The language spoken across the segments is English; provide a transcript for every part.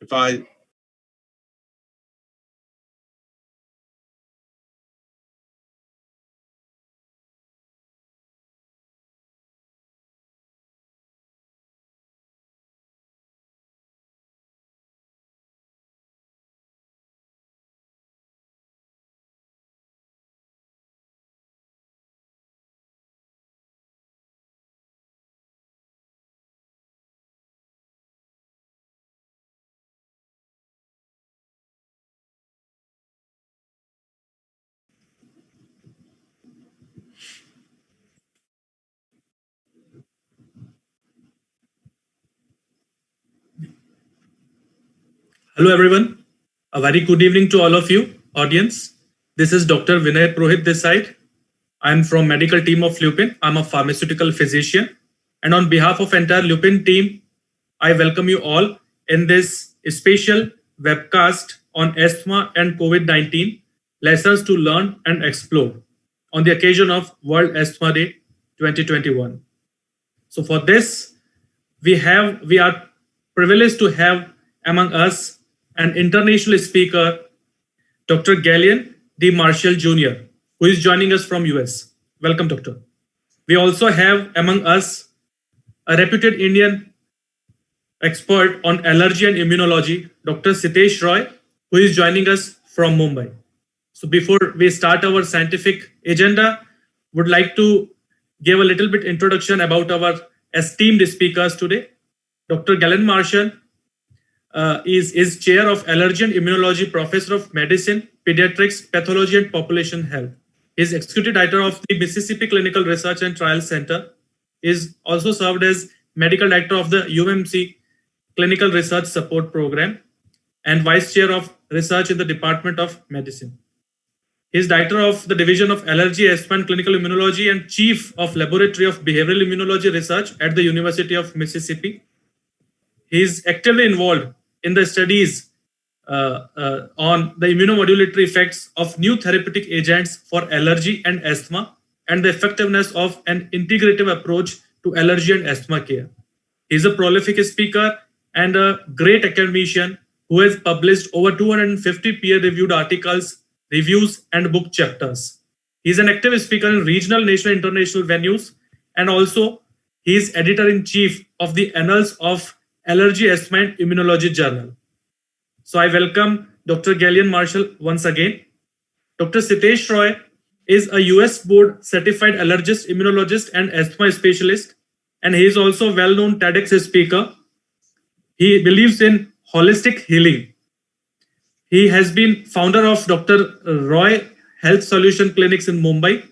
if I Hello, everyone. A very good evening to all of you, audience. This is Dr. Vinay Prohit this side. I'm from medical team of Lupin. I'm a pharmaceutical physician. And on behalf of entire Lupin team, I welcome you all in this special webcast on asthma and COVID-19, lessons to learn and explore on the occasion of World Asthma Day 2021. So for this, we are privileged to have among us an international speaker, Dr. Gallian D. Marshall Jr., who is joining us from US. Welcome, Doctor. We also have among us a reputed Indian expert on allergy and immunology, Dr. Sitesh Roy, who is joining us from Mumbai. So before we start our scientific agenda, would like to give a little bit introduction about our esteemed speakers today. Dr. Gallian Marshall is chair of Allergy and Immunology, Professor of Medicine, Pediatrics, Pathology and Population Health. He is Executive Director of the Mississippi Clinical Research and Trial Center. He is also served as Medical Director of the UMC Clinical Research Support Program and Vice Chair of Research in the Department of Medicine. He is Director of the Division of Allergy, Asthma and Clinical Immunology and Chief of Laboratory of Behavioral Immunology Research at the University of Mississippi. He is actively involved in the studies on the immunomodulatory effects of new therapeutic agents for allergy and asthma and the effectiveness of an integrative approach to allergy and asthma care. He is a prolific speaker and a great academician who has published over 250 peer-reviewed articles, reviews, and book chapters. He is an active speaker in regional, national, international venues, and also he is editor-in-chief of the Annals of Allergy, Asthma and Immunology Journal. So I welcome Dr. Gallian Marshall once again. Dr. Sitesh Roy is a US board certified allergist, immunologist, and asthma specialist, and he is also a well-known TEDx speaker. He believes in holistic healing. He has been founder of Dr. Roy Health Solution Clinics in Mumbai,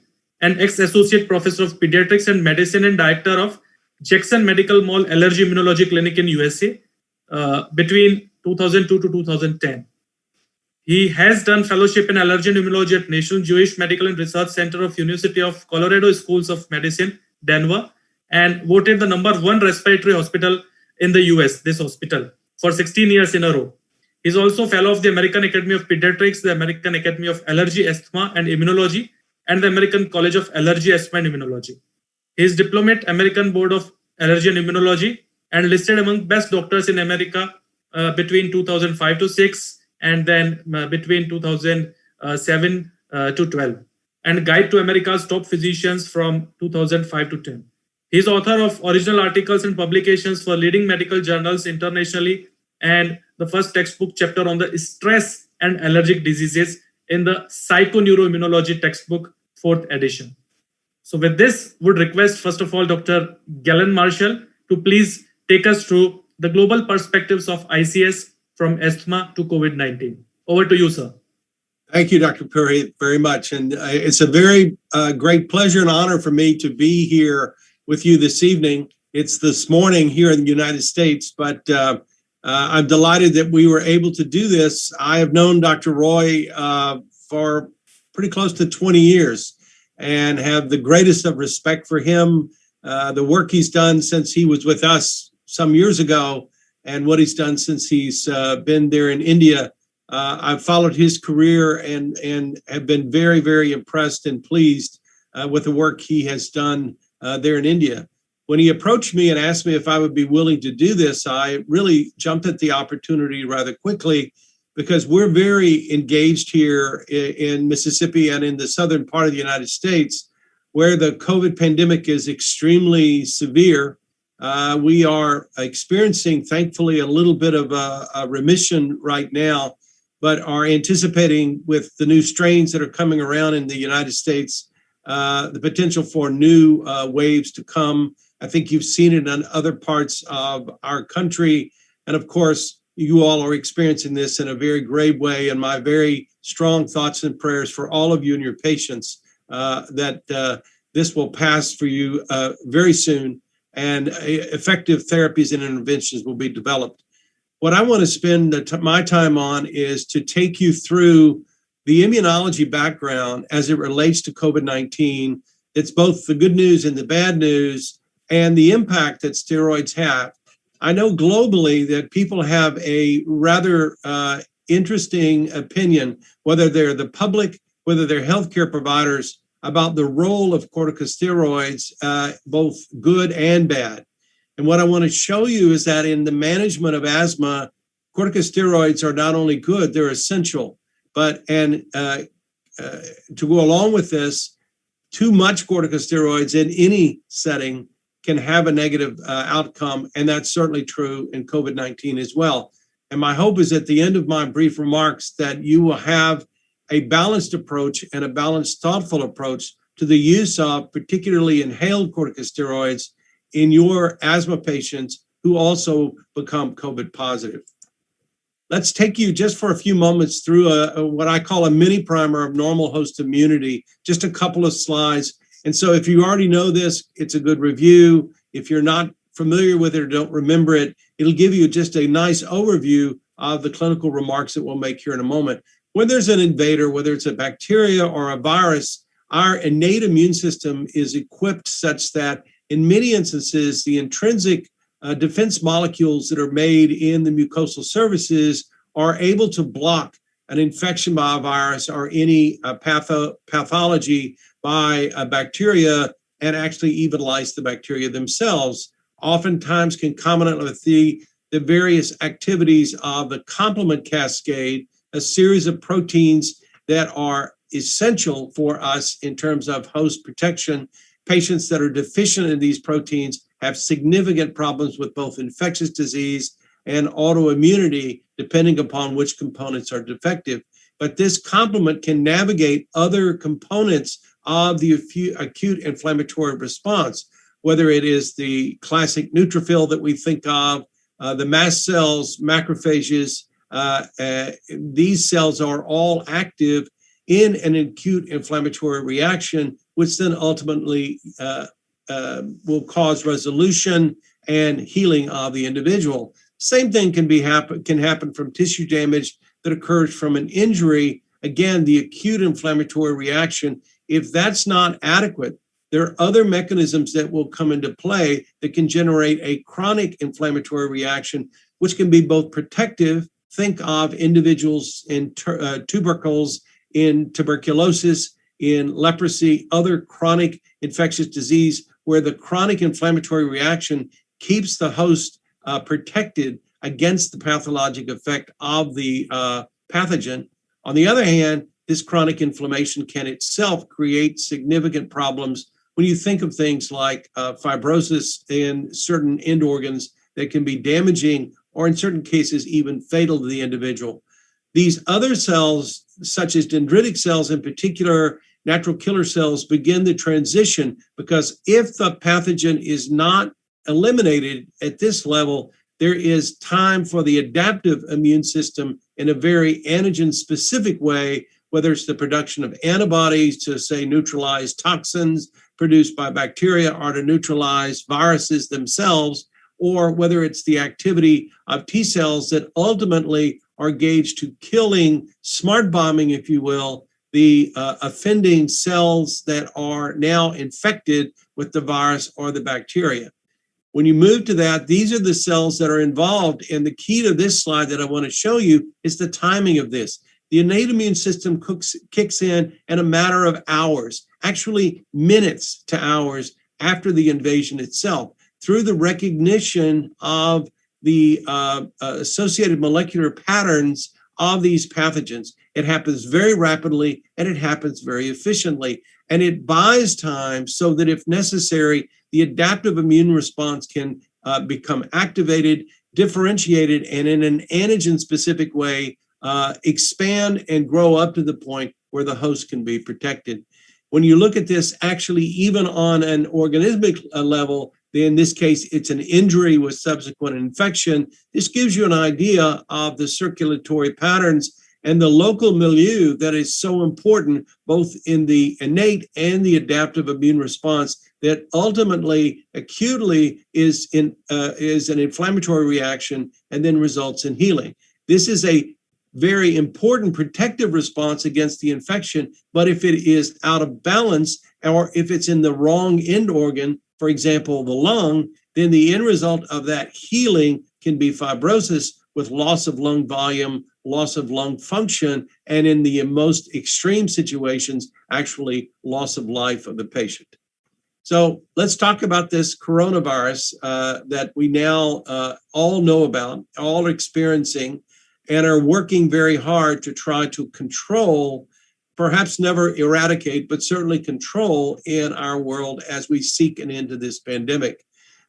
and ex-associate professor of pediatrics and medicine and director of Jackson Medical Mall Allergy Immunology Clinic in USA between 2002 to 2010. He has done fellowship in allergy and immunology at National Jewish Medical and Research Center of University of Colorado Schools of Medicine, Denver, and voted the #1 respiratory hospital in the US, this hospital, for 16 years in a row. He's also fellow of the American Academy of Pediatrics, the American Academy of Allergy, Asthma and Immunology, and the American College of Allergy, Asthma and Immunology. He is diplomate American Board of Allergy and Immunology and listed among best doctors in America between 2005 to 6 and then between 2007 to 12, and Guide to America's Top Physicians from 2005 to 10. He is author of original articles and publications for leading medical journals internationally and the first textbook chapter on the stress and allergic diseases in the Psychoneuroimmunology textbook, 4th edition. So with this, would request first of all Dr. Gallian Marshall to please take us through the global perspectives of ICS from asthma to COVID-19. Over to you, sir. Thank you, Dr. Puri, very much. And it's a very great pleasure and honor for me to be here with you this evening. It's this morning here in the United States, but I'm delighted that we were able to do this. I have known Dr. Roy for pretty close to 20 years and have the greatest of respect for him, the work he's done since he was with us some years ago, and what he's done since he's been there in India. I've followed his career and have been very, very impressed and pleased with the work he has done there in India. When he approached me and asked me if I would be willing to do this, I really jumped at the opportunity rather quickly, because we're very engaged here in Mississippi and in the southern part of the United States, where the COVID pandemic is extremely severe. We are experiencing, thankfully, a little bit of a remission right now, but are anticipating, with the new strains that are coming around in the United States, the potential for new waves to come. I think you've seen it in other parts of our country. And of course, you all are experiencing this in a very grave way. And my very strong thoughts and prayers for all of you and your patients, that this will pass for you very soon, and effective therapies and interventions will be developed. What I want to spend my time on is to take you through the immunology background as it relates to COVID-19. It's both the good news and the bad news, and the impact that steroids have. I know globally that people have a rather interesting opinion, whether they're the public, whether they're healthcare providers, about the role of corticosteroids, both good and bad. And what I want to show you is that in the management of asthma, corticosteroids are not only good, they're essential. But to go along with this, too much corticosteroids in any setting can have a negative outcome, and that's certainly true in COVID-19 as well. And my hope is at the end of my brief remarks that you will have a balanced approach and a balanced, thoughtful approach to the use of particularly inhaled corticosteroids in your asthma patients who also become COVID positive. Let's take you just for a few moments through what I call a mini primer of normal host immunity, just a couple of slides. And so if you already know this, it's a good review. If you're not familiar with it or don't remember it, it'll give you just a nice overview of the clinical remarks that we'll make here in a moment. When there's an invader, whether it's a bacteria or a virus, our innate immune system is equipped such that in many instances, the intrinsic defense molecules that are made in the mucosal surfaces are able to block an infection by a virus or any pathology by a bacteria, and actually even lyse the bacteria themselves, oftentimes concomitant with the various activities of the complement cascade, a series of proteins that are essential for us in terms of host protection. Patients that are deficient in these proteins have significant problems with both infectious disease and autoimmunity, depending upon which components are defective. But this complement can navigate other components of the acute inflammatory response, whether it is the classic neutrophil that we think of, the mast cells, macrophages. These cells are all active in an acute inflammatory reaction, which then ultimately will cause resolution and healing of the individual. Same thing can happen from tissue damage that occurs from an injury. Again, the acute inflammatory reaction, if that's not adequate, there are other mechanisms that will come into play that can generate a chronic inflammatory reaction, which can be both protective. Think of individuals in tubercles, in tuberculosis, in leprosy, other chronic infectious disease, where the chronic inflammatory reaction keeps the host protected against the pathologic effect of the pathogen. On the other hand, this chronic inflammation can itself create significant problems when you think of things like fibrosis in certain end organs that can be damaging, or in certain cases, even fatal to the individual. These other cells, such as dendritic cells in particular, natural killer cells, begin the transition, because if the pathogen is not eliminated at this level, there is time for the adaptive immune system in a very antigen-specific way, whether it's the production of antibodies to, say, neutralize toxins produced by bacteria or to neutralize viruses themselves, or whether it's the activity of T cells that ultimately are gauged to killing, smart bombing, if you will, the offending cells that are now infected with the virus or the bacteria. When you move to that, these are the cells that are involved. And the key to this slide that I want to show you is the timing of this. The innate immune system kicks in a matter of hours, actually minutes to hours, after the invasion itself through the recognition of the associated molecular patterns of these pathogens. It happens very rapidly and it happens very efficiently. And it buys time so that if necessary, the adaptive immune response can become activated, differentiated, and in an antigen-specific way, expand and grow up to the point where the host can be protected. When you look at this, actually, even on an organismic level, in this case, it's an injury with subsequent infection. This gives you an idea of the circulatory patterns and the local milieu that is so important, both in the innate and the adaptive immune response, that ultimately, acutely is an inflammatory reaction and then results in healing. This is a very important protective response against the infection, but if it is out of balance or if it's in the wrong end organ, for example, the lung, then the end result of that healing can be fibrosis with loss of lung volume, loss of lung function, and in the most extreme situations, actually loss of life of the patient. So let's talk about this coronavirus that we now all know about, all experiencing, and are working very hard to try to control, perhaps never eradicate, but certainly control in our world as we seek an end to this pandemic.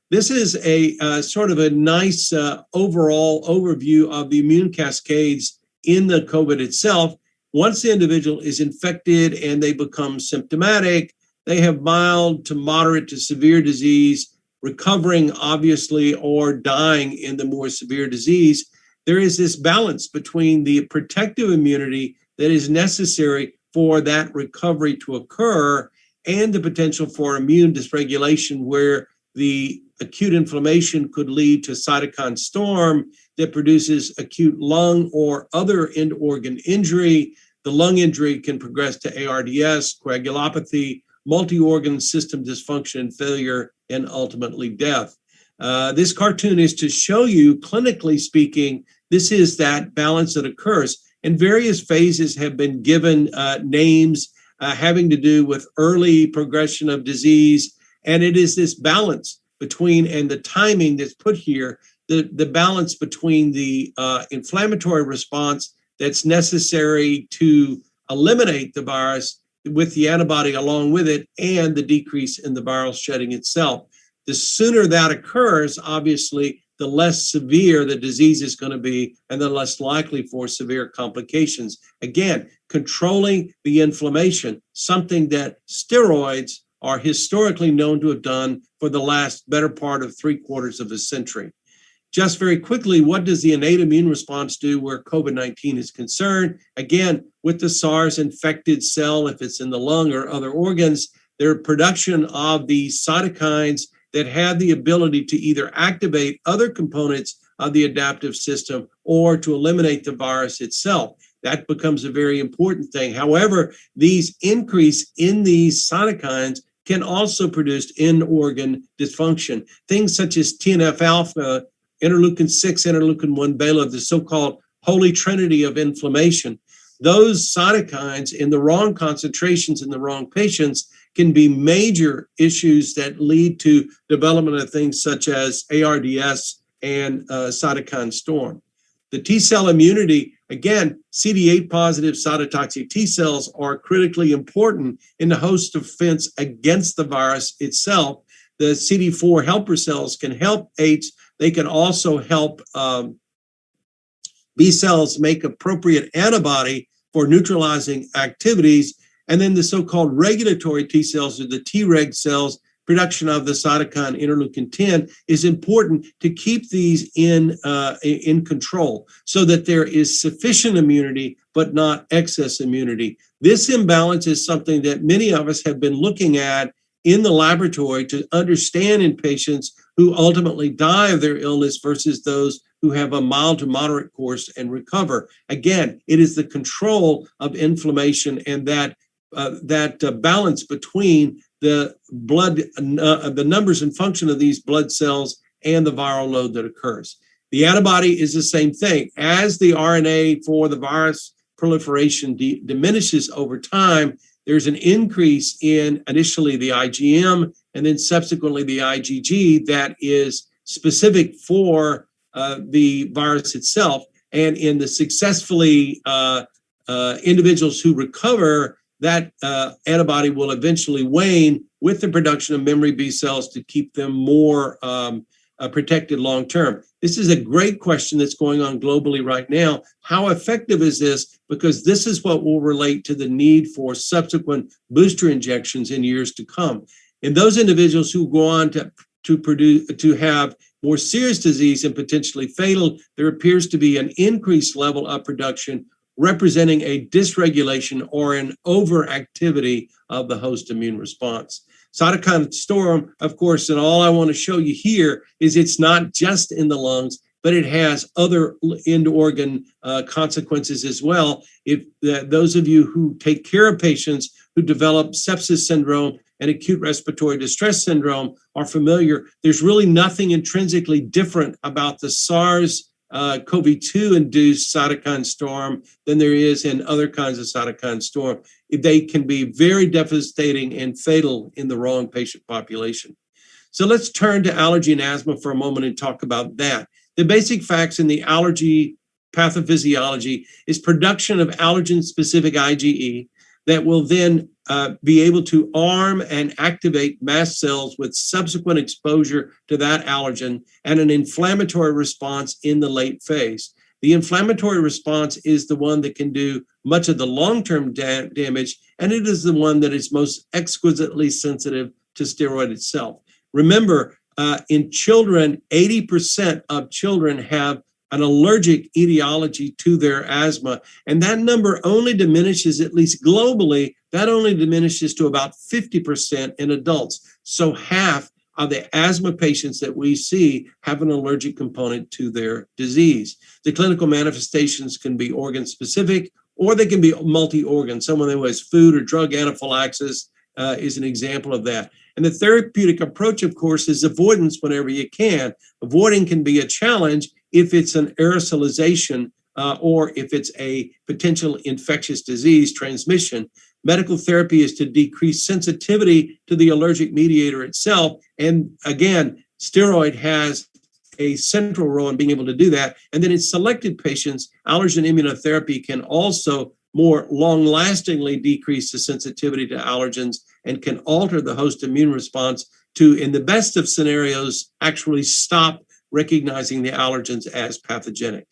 This is a sort of a nice overall overview of the immune cascades in the COVID itself. Once the individual is infected and they become symptomatic, they have mild to moderate to severe disease, recovering obviously or dying in the more severe disease. There is this balance between the protective immunity that is necessary for that recovery to occur and the potential for immune dysregulation where the acute inflammation could lead to cytokine storm that produces acute lung or other end organ injury. The lung injury can progress to ARDS, coagulopathy, multi-organ system dysfunction and failure, and ultimately death. This cartoon is to show you, clinically speaking, this is that balance that occurs. And various phases have been given names having to do with early progression of disease. And it is this balance between, and the timing that's put here, the balance between the inflammatory response that's necessary to eliminate the virus with the antibody along with it and the decrease in the viral shedding itself. The sooner that occurs, obviously, the less severe the disease is going to be and the less likely for severe complications. Again, controlling the inflammation, something that steroids are historically known to have done for the last better part of 3/4 of a century. Just very quickly, what does the innate immune response do where COVID-19 is concerned? Again, with the SARS infected cell, if it's in the lung or other organs, their production of these cytokines that have the ability to either activate other components of the adaptive system or to eliminate the virus itself. That becomes a very important thing. However, these increase in these cytokines can also produce end organ dysfunction. Things such as TNF-alpha, interleukin-6, interleukin-1 beta, the so-called holy trinity of inflammation. Those cytokines in the wrong concentrations in the wrong patients can be major issues that lead to development of things such as ARDS and cytokine storm. The T cell immunity, again, CD8 positive cytotoxic T cells are critically important in the host defense against the virus itself. The CD4 helper cells can help AIDS. They can also help B cells make appropriate antibody for neutralizing activities. And then the so-called regulatory T cells, or the Treg cells, production of the cytokine interleukin-10 is important to keep these in control so that there is sufficient immunity, but not excess immunity. This imbalance is something that many of us have been looking at in the laboratory to understand in patients who ultimately die of their illness versus those who have a mild to moderate course and recover. Again, it is the control of inflammation and that balance between the blood, the numbers and function of these blood cells and the viral load that occurs. The antibody is the same thing. As the RNA for the virus proliferation diminishes over time, there's an increase in initially the IgM and then subsequently the IgG that is specific for the virus itself. And in the successfully individuals who recover, that antibody will eventually wane with the production of memory B cells to keep them more protected long term. This is a great question that's going on globally right now. How effective is this? Because this is what will relate to the need for subsequent booster injections in years to come. And those individuals who go on to have more serious disease and potentially fatal, there appears to be an increased level of production representing a dysregulation or an overactivity of the host immune response. Cytokine storm, of course, and all I want to show you here is it's not just in the lungs, but it has other end organ consequences as well. If those of you who take care of patients who develop sepsis syndrome and acute respiratory distress syndrome are familiar, there's really nothing intrinsically different about the SARS-CoV-2 induced cytokine storm than there is in other kinds of cytokine storm. They can be very devastating and fatal in the wrong patient population. So let's turn to allergy and asthma for a moment and talk about that. The basic facts in the allergy pathophysiology is production of allergen-specific IgE that will then be able to arm and activate mast cells with subsequent exposure to that allergen and an inflammatory response in the late phase. The inflammatory response is the one that can do much of the long-term damage, and it is the one that is most exquisitely sensitive to steroid itself. Remember, in children, 80% of children have an allergic etiology to their asthma, and that number only diminishes, at least globally, that only diminishes to about 50% in adults. So half of the asthma patients that we see have an allergic component to their disease. The clinical manifestations can be organ specific, or they can be multi-organ. Someone who has food or drug anaphylaxis is an example of that. And the therapeutic approach, of course, is avoidance whenever you can. Avoiding can be a challenge if it's an aerosolization or if it's a potential infectious disease transmission. Medical therapy is to decrease sensitivity to the allergic mediator itself. And again, steroid has a central role in being able to do that. And then in selected patients, allergen immunotherapy can also more long-lastingly decrease the sensitivity to allergens and can alter the host immune response to, in the best of scenarios, actually stop recognizing the allergens as pathogenic.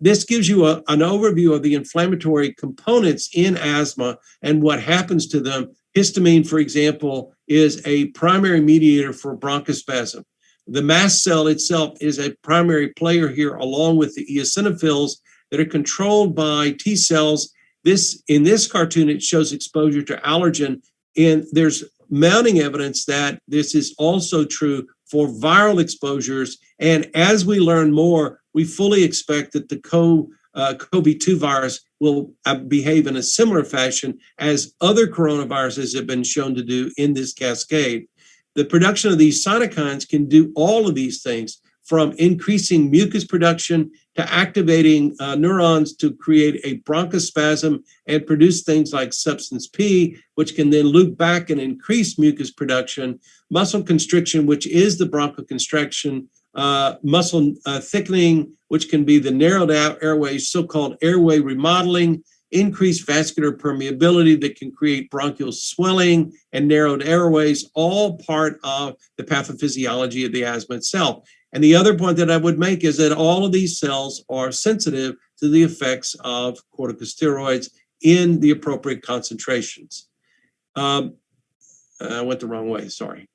This gives you an overview of the inflammatory components in asthma and what happens to them. Histamine, for example, is a primary mediator for bronchospasm. The mast cell itself is a primary player here, along with the eosinophils that are controlled by T cells. In this cartoon, it shows exposure to allergen, and there's mounting evidence that this is also true for viral exposures. And as we learn more, we fully expect that the CoV-2 virus will behave in a similar fashion as other coronaviruses have been shown to do in this cascade. The production of these cytokines can do all of these things, from increasing mucus production to activating neurons to create a bronchospasm and produce things like substance P, which can then loop back and increase mucus production, muscle constriction, which is the bronchoconstriction, muscle thickening, which can be the narrowed out airways, so-called airway remodeling, increased vascular permeability that can create bronchial swelling and narrowed airways, all part of the pathophysiology of the asthma itself. And the other point that I would make is that all of these cells are sensitive to the effects of corticosteroids in the appropriate concentrations. I went the wrong way, sorry.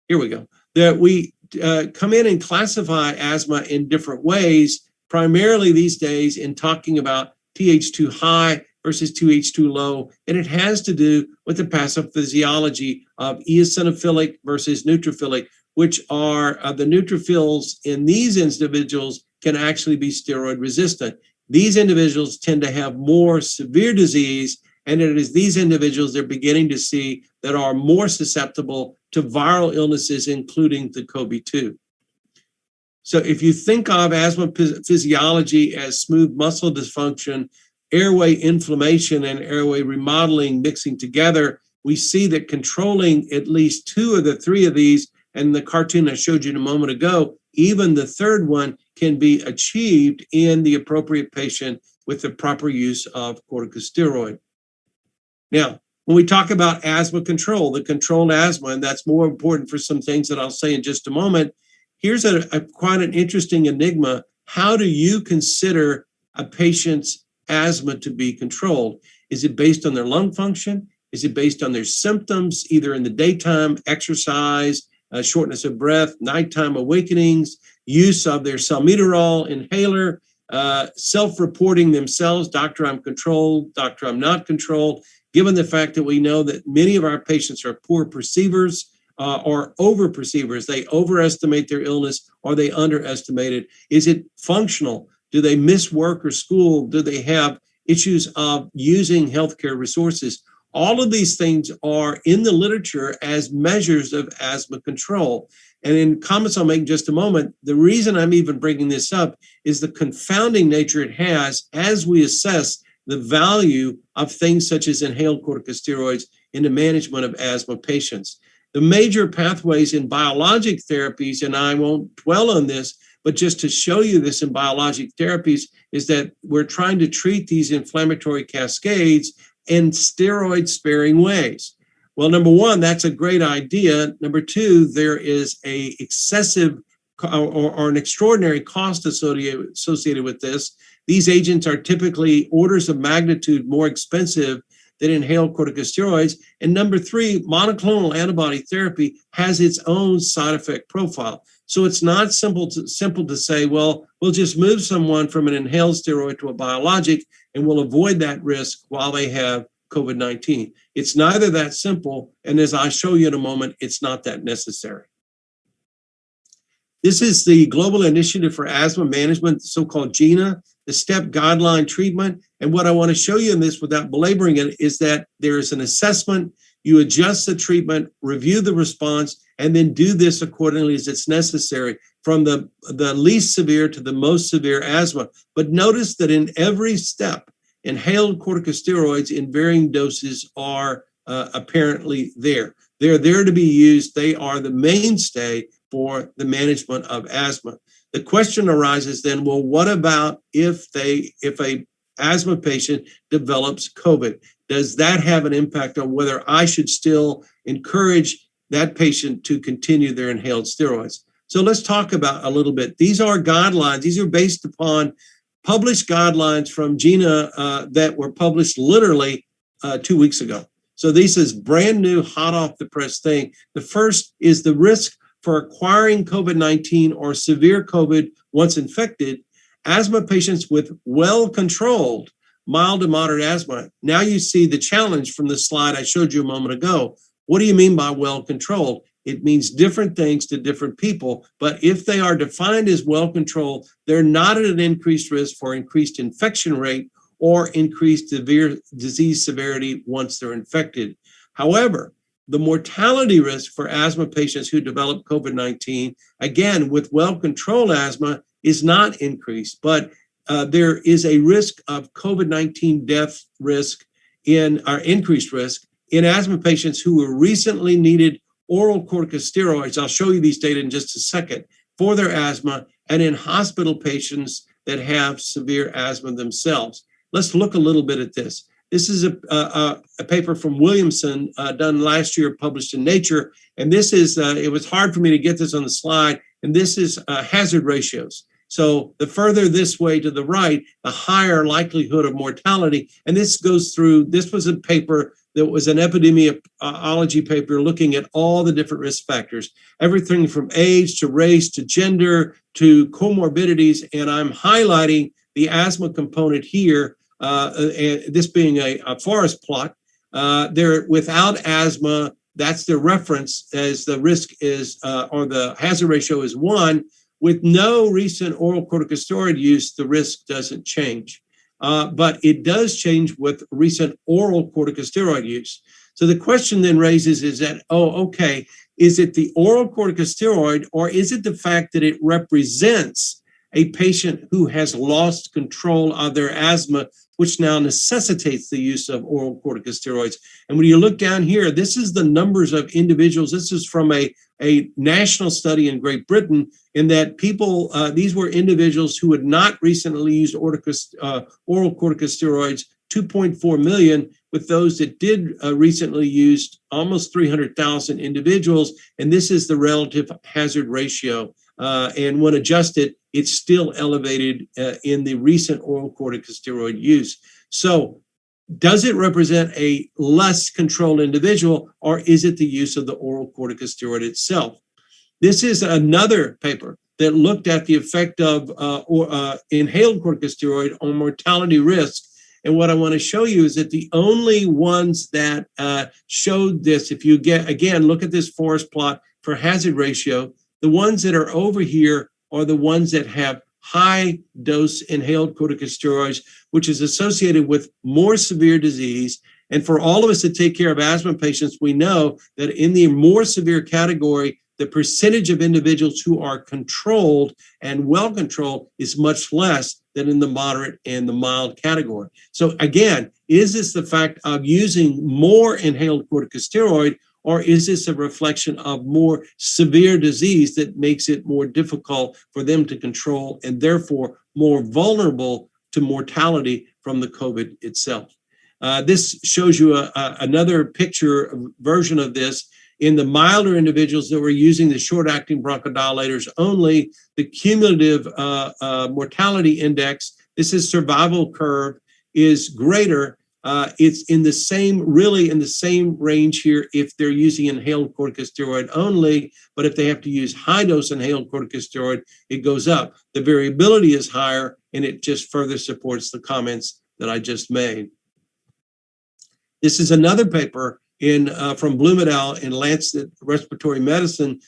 Here we go. That we come in and classify asthma in different ways, primarily these days in talking about Th2 high versus Th2 low, and it has to do with the pathophysiology of eosinophilic versus neutrophilic, which are the neutrophils in these individuals can actually be steroid resistant. These individuals tend to have more severe disease, and it is these individuals they're beginning to see that are more susceptible to viral illnesses, including the CoV-2. So if you think of asthma physiology as smooth muscle dysfunction, airway inflammation, and airway remodeling mixing together, we see that controlling at least two of the three of these, and the cartoon I showed you a moment ago, even the third one can be achieved in the appropriate patient with the proper use of corticosteroid. Now, when we talk about asthma control, the controlled asthma, and that's more important for some things that I'll say in just a moment, here's quite an interesting enigma. How do you consider a patient's asthma to be controlled? Is it based on their lung function? Is it based on their symptoms, either in the daytime, exercise, shortness of breath, nighttime awakenings, use of their salmeterol inhaler, self-reporting themselves, doctor, I'm controlled, doctor, I'm not controlled, given the fact that we know that many of our patients are poor perceivers or over perceivers. They overestimate their illness or they underestimate it. Is it functional? Do they miss work or school? Do they have issues of using healthcare resources? All of these things are in the literature as measures of asthma control. And in comments I'll make in just a moment, the reason I'm even bringing this up is the confounding nature it has as we assess the value of things such as inhaled corticosteroids in the management of asthma patients. The major pathways in biologic therapies, and I won't dwell on this, but just to show you this in biologic therapies, is that we're trying to treat these inflammatory cascades in steroid-sparing ways. Well, number one, that's a great idea. Number two, there is a excessive or an extraordinary cost associated with this. These agents are typically orders of magnitude more expensive than inhaled corticosteroids. And number three, monoclonal antibody therapy has its own side effect profile. So it's not simple to say, well, we'll just move someone from an inhaled steroid to a biologic and we'll avoid that risk while they have COVID-19. It's neither that simple, and as I show you in a moment, it's not that necessary. This is the Global Initiative for Asthma Management, the so-called GINA, the STEP guideline treatment. And what I want to show you in this without belaboring it is that there is an assessment, you adjust the treatment, review the response, and then do this accordingly as it's necessary from the least severe to the most severe asthma. But notice that in every step, inhaled corticosteroids in varying doses are apparently there. They're there to be used. They are the mainstay for the management of asthma. The question arises then, well, what about if a asthma patient develops COVID? Does that have an impact on whether I should still encourage that patient to continue their inhaled steroids? So let's talk about a little bit. These are guidelines. These are based upon published guidelines from GINA that were published literally 2 weeks ago. So this is brand new, hot off the press thing. The first is the risk for acquiring COVID-19 or severe COVID once infected. Asthma patients with well-controlled mild to moderate asthma. Now you see the challenge from the slide I showed you a moment ago. What do you mean by well-controlled? It means different things to different people, but if they are defined as well-controlled, they're not at an increased risk for increased infection rate or increased severe disease severity once they're infected. However, the mortality risk for asthma patients who develop COVID-19, again, with well-controlled asthma, is not increased, but there is a risk of COVID-19 death risk increased risk in asthma patients who were recently needed oral corticosteroids. I'll show you these data in just a second for their asthma, and in hospital patients that have severe asthma themselves. Let's look a little bit at this. This is a paper from Williamson done last year, published in Nature. And this is, it was hard for me to get this on the slide. And this is hazard ratios. So the further this way to the right, the higher likelihood of mortality. And this goes through, this was a paper that was an epidemiology paper looking at all the different risk factors, everything from age to race to gender to comorbidities. And I'm highlighting the asthma component here, and this being a forest plot. They're without asthma, that's the reference as the risk is, or the hazard ratio is 1. With no recent oral corticosteroid use, the risk doesn't change. But it does change with recent oral corticosteroid use. So the question then raises is that, is it the oral corticosteroid or is it the fact that it represents a patient who has lost control of their asthma, which now necessitates the use of oral corticosteroids. And when you look down here, this is the numbers of individuals. This is from a national study in Great Britain, in that people, these were individuals who had not recently used oral corticosteroids, 2.4 million, with those that did recently used almost 300,000 individuals. And this is the relative hazard ratio. And when adjusted, it's still elevated in the recent oral corticosteroid use. So does it represent a less controlled individual, or is it the use of the oral corticosteroid itself? This is another paper that looked at the effect of inhaled corticosteroid on mortality risk. And what I want to show you is that the only ones that showed this, if you look at this forest plot for hazard ratio, the ones that are over here are the ones that have high dose inhaled corticosteroids, which is associated with more severe disease. And for all of us that take care of asthma patients, we know that in the more severe category, the percentage of individuals who are controlled and well controlled is much less than in the moderate and the mild category. So again, is this the fact of using more inhaled corticosteroid, or is this a reflection of more severe disease that makes it more difficult for them to control and therefore more vulnerable to mortality from the COVID itself? This shows you another version of this. In the milder individuals that were using the short-acting bronchodilators only, the cumulative mortality index, this is survival curve, is greater. It's in the same range here if they're using inhaled corticosteroid only, but if they have to use high-dose inhaled corticosteroid, it goes up. The variability is higher, and it just further supports the comments that I just made. This is another paper from Bloom et al. In Lancet Respiratory Medicine,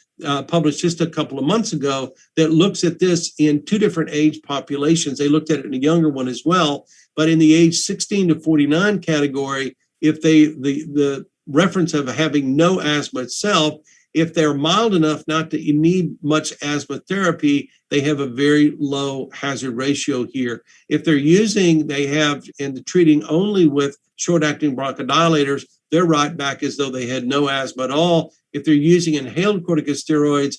published just a couple of months ago, that looks at this in two different age populations. They looked at it in a younger one as well, but in the age 16 to 49 category, if the reference of having no asthma itself, if they're mild enough not to need much asthma therapy, they have a very low hazard ratio here. If they're treating only with short-acting bronchodilators, they're right back as though they had no asthma at all. If they're using inhaled corticosteroids,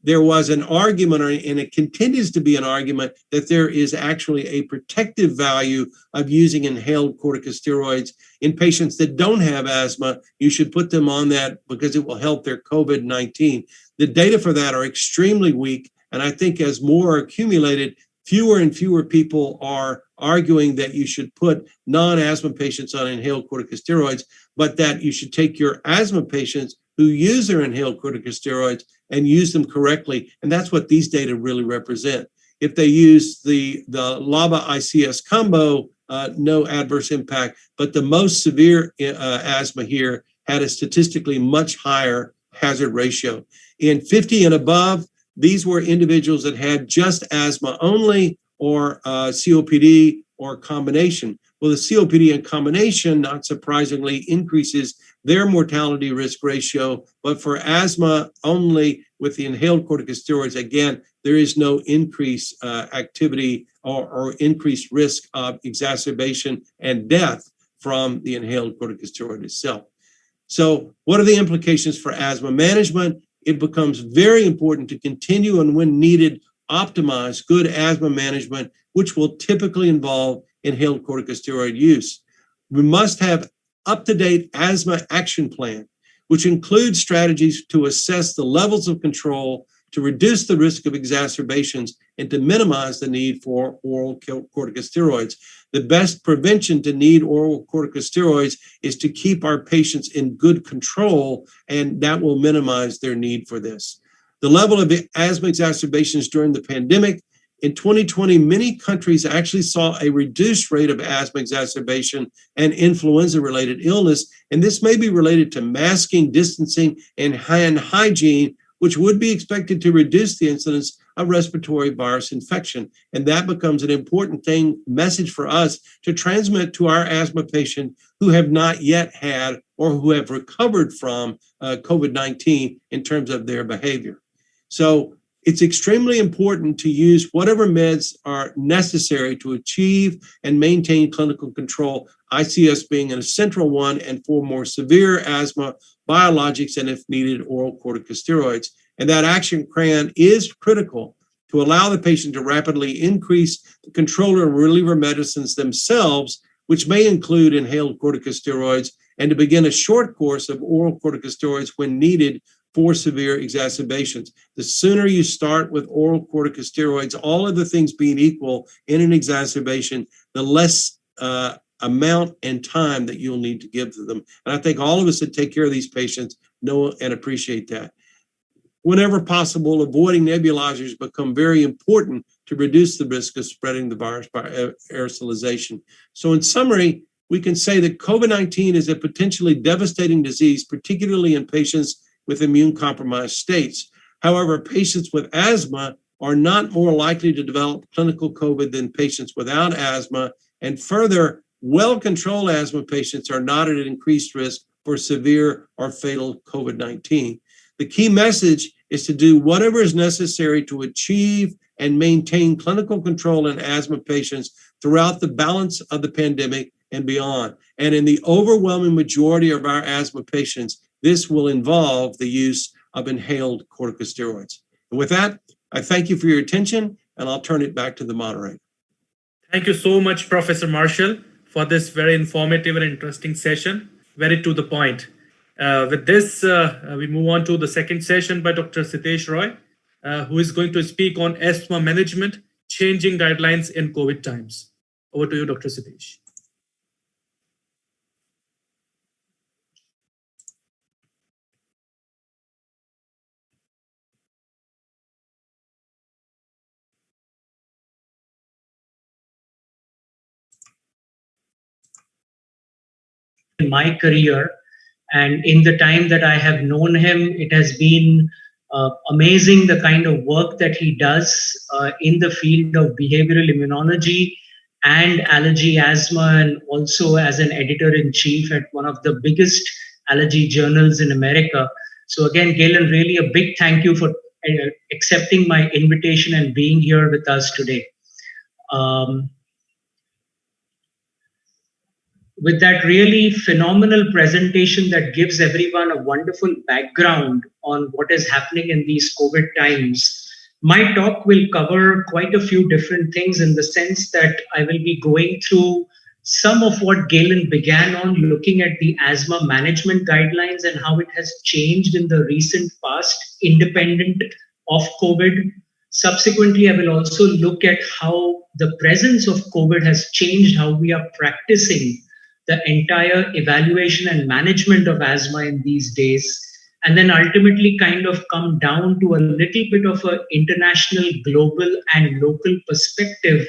there was an argument, and it continues to be an argument, that there is actually a protective value of using inhaled corticosteroids in patients that don't have asthma. You should put them on that because it will help their COVID-19. The data for that are extremely weak, and I think as more are accumulated, fewer and fewer people are arguing that you should put non-asthma patients on inhaled corticosteroids, but that you should take your asthma patients who use their inhaled corticosteroids and use them correctly. And that's what these data really represent. If they use the LABA-ICS combo, no adverse impact, but the most severe asthma here had a statistically much higher hazard ratio. In 50 and above, these were individuals that had just asthma only, or COPD, or combination. Well, the COPD in combination, not surprisingly, increases their mortality risk ratio, but for asthma only with the inhaled corticosteroids, again, there is no increased activity or increased risk of exacerbation and death from the inhaled corticosteroid itself. So what are the implications for asthma management? It becomes very important to continue and, when needed, optimize good asthma management, which will typically involve inhaled corticosteroid use. We must have up-to-date asthma action plan, which includes strategies to assess the levels of control, to reduce the risk of exacerbations, and to minimize the need for oral corticosteroids. The best prevention to need oral corticosteroids is to keep our patients in good control, and that will minimize their need for this. The level of asthma exacerbations during the pandemic. In 2020, many countries actually saw a reduced rate of asthma exacerbation and influenza-related illness, and this may be related to masking, distancing, and hand hygiene, which would be expected to reduce the incidence of respiratory virus infection. And that becomes an important message for us to transmit to our asthma patient who have not yet had or who have recovered from COVID-19 in terms of their behavior. So it's extremely important to use whatever meds are necessary to achieve and maintain clinical control, ICS being an essential one, and for more severe asthma, biologics, and if needed, oral corticosteroids. And that action plan is critical to allow the patient to rapidly increase the controller and reliever medicines themselves, which may include inhaled corticosteroids, and to begin a short course of oral corticosteroids when needed for severe exacerbations. The sooner you start with oral corticosteroids, all of the things being equal in an exacerbation, the less amount and time that you'll need to give to them. And I think all of us that take care of these patients know and appreciate that. Whenever possible, avoiding nebulizers become very important to reduce the risk of spreading the virus by aerosolization. So in summary, we can say that COVID-19 is a potentially devastating disease, particularly in patients with immune-compromised states. However, patients with asthma are not more likely to develop clinical COVID than patients without asthma, and further, well-controlled asthma patients are not at increased risk for severe or fatal COVID-19. The key message is to do whatever is necessary to achieve and maintain clinical control in asthma patients throughout the balance of the pandemic and beyond. And in the overwhelming majority of our asthma patients, this will involve the use of inhaled corticosteroids. And with that, I thank you for your attention, and I'll turn it back to the moderator. Thank you so much, Professor Marshall, for this very informative and interesting session, very to the point. With this, we move on to the second session by Dr. Sitesh Roy, who is going to speak on asthma management, changing guidelines in COVID times. Over to you, Dr. Sitesh. In my career, and in the time that I have known him, it has been amazing the kind of work that he does in the field of behavioral immunology and allergy asthma, and also as an editor-in-chief at one of the biggest allergy journals in America. So again, Galen, really a big thank you for accepting my invitation and being here with us today. With that really phenomenal presentation that gives everyone a wonderful background on what is happening in these COVID times, my talk will cover quite a few different things in the sense that I will be going through some of what Galen began on, looking at the asthma management guidelines and how it has changed in the recent past, independent of COVID. Subsequently, I will also look at how the presence of COVID has changed how we are practicing the entire evaluation and management of asthma in these days, and then ultimately kind of come down to a little bit of an international, global, and local perspective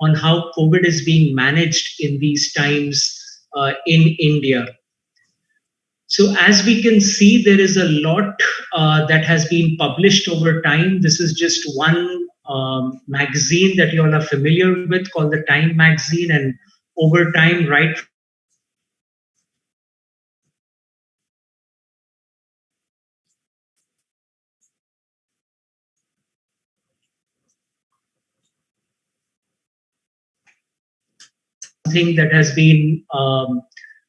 on how COVID is being managed in these times in India. So as we can see, there is a lot that has been published over time. This is just one magazine that you all are familiar with called the Time magazine, and over time, right thing that has been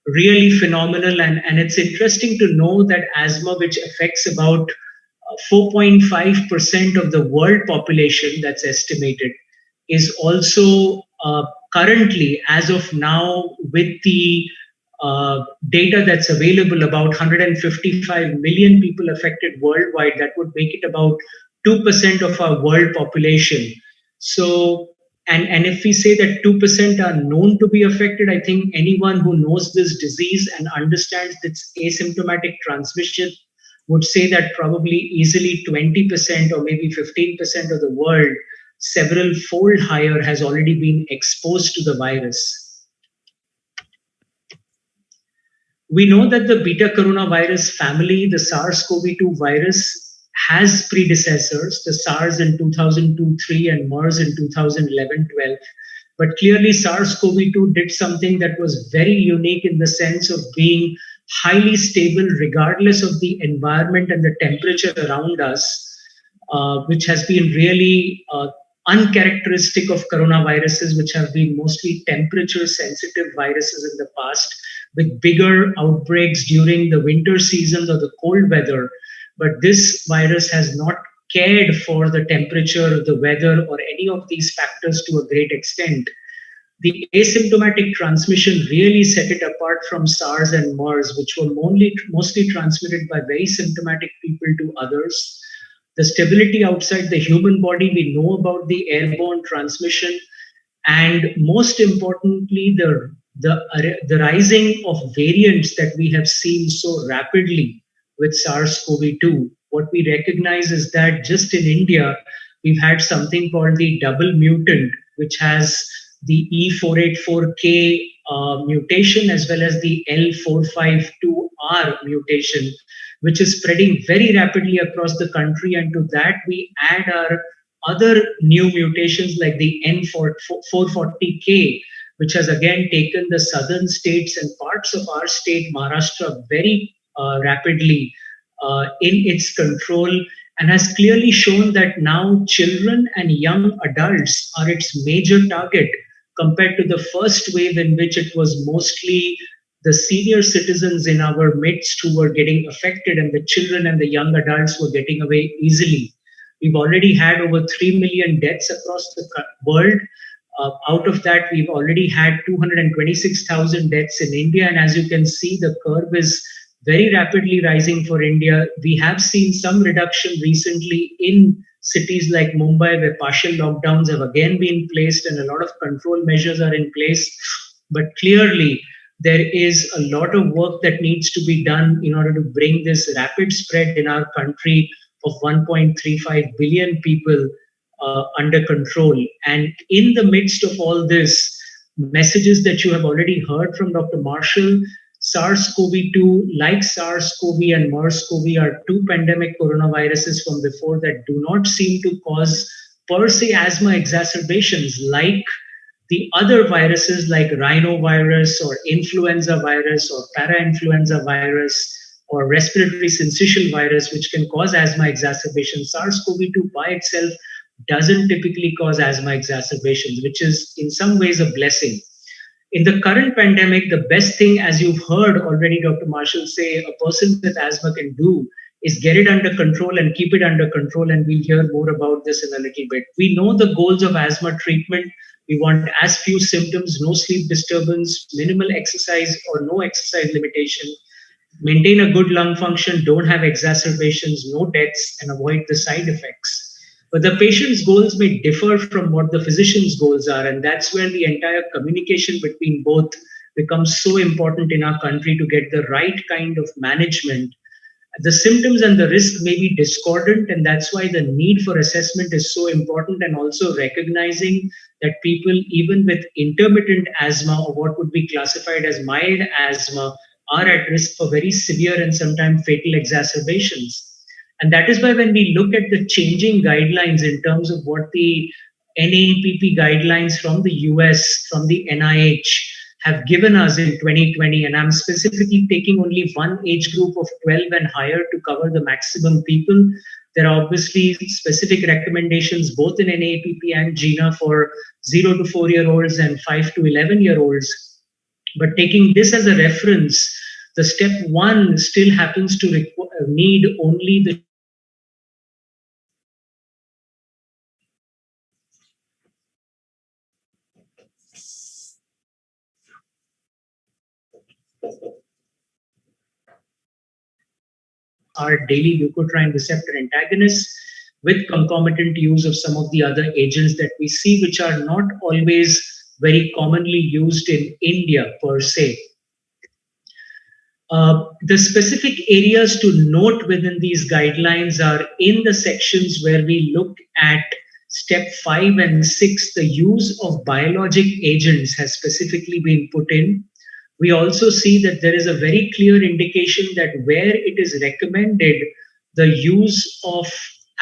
really phenomenal, and it's interesting to know that asthma, which affects about 4.5% of the world population, that's estimated, is also currently, as of now, with the data that's available, about 155 million people affected worldwide. That would make it about 2% of our world population. So, and if we say that 2% are known to be affected, I think anyone who knows this disease and understands its asymptomatic transmission would say that probably easily 20% or maybe 15% of the world, several fold higher, has already been exposed to the virus. We know that the beta coronavirus family, the SARS-CoV-2 virus, has predecessors, the SARS in 2002-3 and MERS in 2011-12. But clearly SARS-CoV-2 did something that was very unique in the sense of being highly stable regardless of the environment and the temperature around us. which has been really uncharacteristic of coronaviruses, which have been mostly temperature sensitive viruses in the past, with bigger outbreaks during the winter seasons or the cold weather. But this virus has not cared for the temperature, the weather, or any of these factors to a great extent. The asymptomatic transmission really set it apart from SARS and MERS, which were mostly transmitted by very symptomatic people to others. The stability outside the human body, we know about the airborne transmission, and most importantly, the rising of variants that we have seen so rapidly with SARS-CoV-2. What we recognize is that just in India, we've had something called the double mutant, which has the E484K mutation as well as the L452R mutation, which is spreading very rapidly across the country. And to that, we add our other new mutations like the N440K, which has again taken the southern states and parts of our state, Maharashtra, very rapidly in its control, and has clearly shown that now children and young adults are its major target compared to the first wave in which it was mostly the senior citizens in our midst who were getting affected, and the children and the young adults were getting away easily. We've already had over 3 million deaths across the world. Out of that, we've already had 226,000 deaths in India. And as you can see, the curve is very rapidly rising for India. We have seen some reduction recently in cities like Mumbai, where partial lockdowns have again been placed and a lot of control measures are in place. But clearly, there is a lot of work that needs to be done in order to bring this rapid spread in our country of 1.35 billion people under control. And in the midst of all this, messages that you have already heard from Dr. Marshall, SARS-CoV-2, like SARS-CoV and MERS-CoV, are two pandemic coronaviruses from before that do not seem to cause per se asthma exacerbations like the other viruses like rhinovirus or influenza virus or parainfluenza virus or respiratory syncytial virus, which can cause asthma exacerbation. SARS-CoV-2 by itself doesn't typically cause asthma exacerbations, which is in some ways a blessing. In the current pandemic, the best thing, as you've heard already Dr. Marshall say, a person with asthma can do is get it under control and keep it under control. And we'll hear more about this in a little bit. We know the goals of asthma treatment. We want as few symptoms, no sleep disturbance, minimal exercise or no exercise limitation, maintain a good lung function, don't have exacerbations, no deaths, and avoid the side effects. But the patient's goals may differ from what the physician's goals are. And that's where the entire communication between both becomes so important in our country to get the right kind of management. The symptoms and the risk may be discordant, and that's why the need for assessment is so important, and also recognizing that people, even with intermittent asthma or what would be classified as mild asthma, are at risk for very severe and sometimes fatal exacerbations. And that is why when we look at the changing guidelines in terms of what the NAPP guidelines from the US, from the NIH have given us in 2020, and I'm specifically taking only one age group of 12 and higher to cover the maximum people. There are obviously specific recommendations both in NAPP and GINA for 0 to 4-year-olds and 5 to 11-year-olds. But taking this as a reference, the step one still happens to need only the our daily leukotriene receptor antagonists with concomitant use of some of the other agents that we see, which are not always very commonly used in India per se. The specific areas to note within these guidelines are in the sections where we look at step 5 and 6, the use of biologic agents has specifically been put in. We also see that there is a very clear indication that where it is recommended, the use of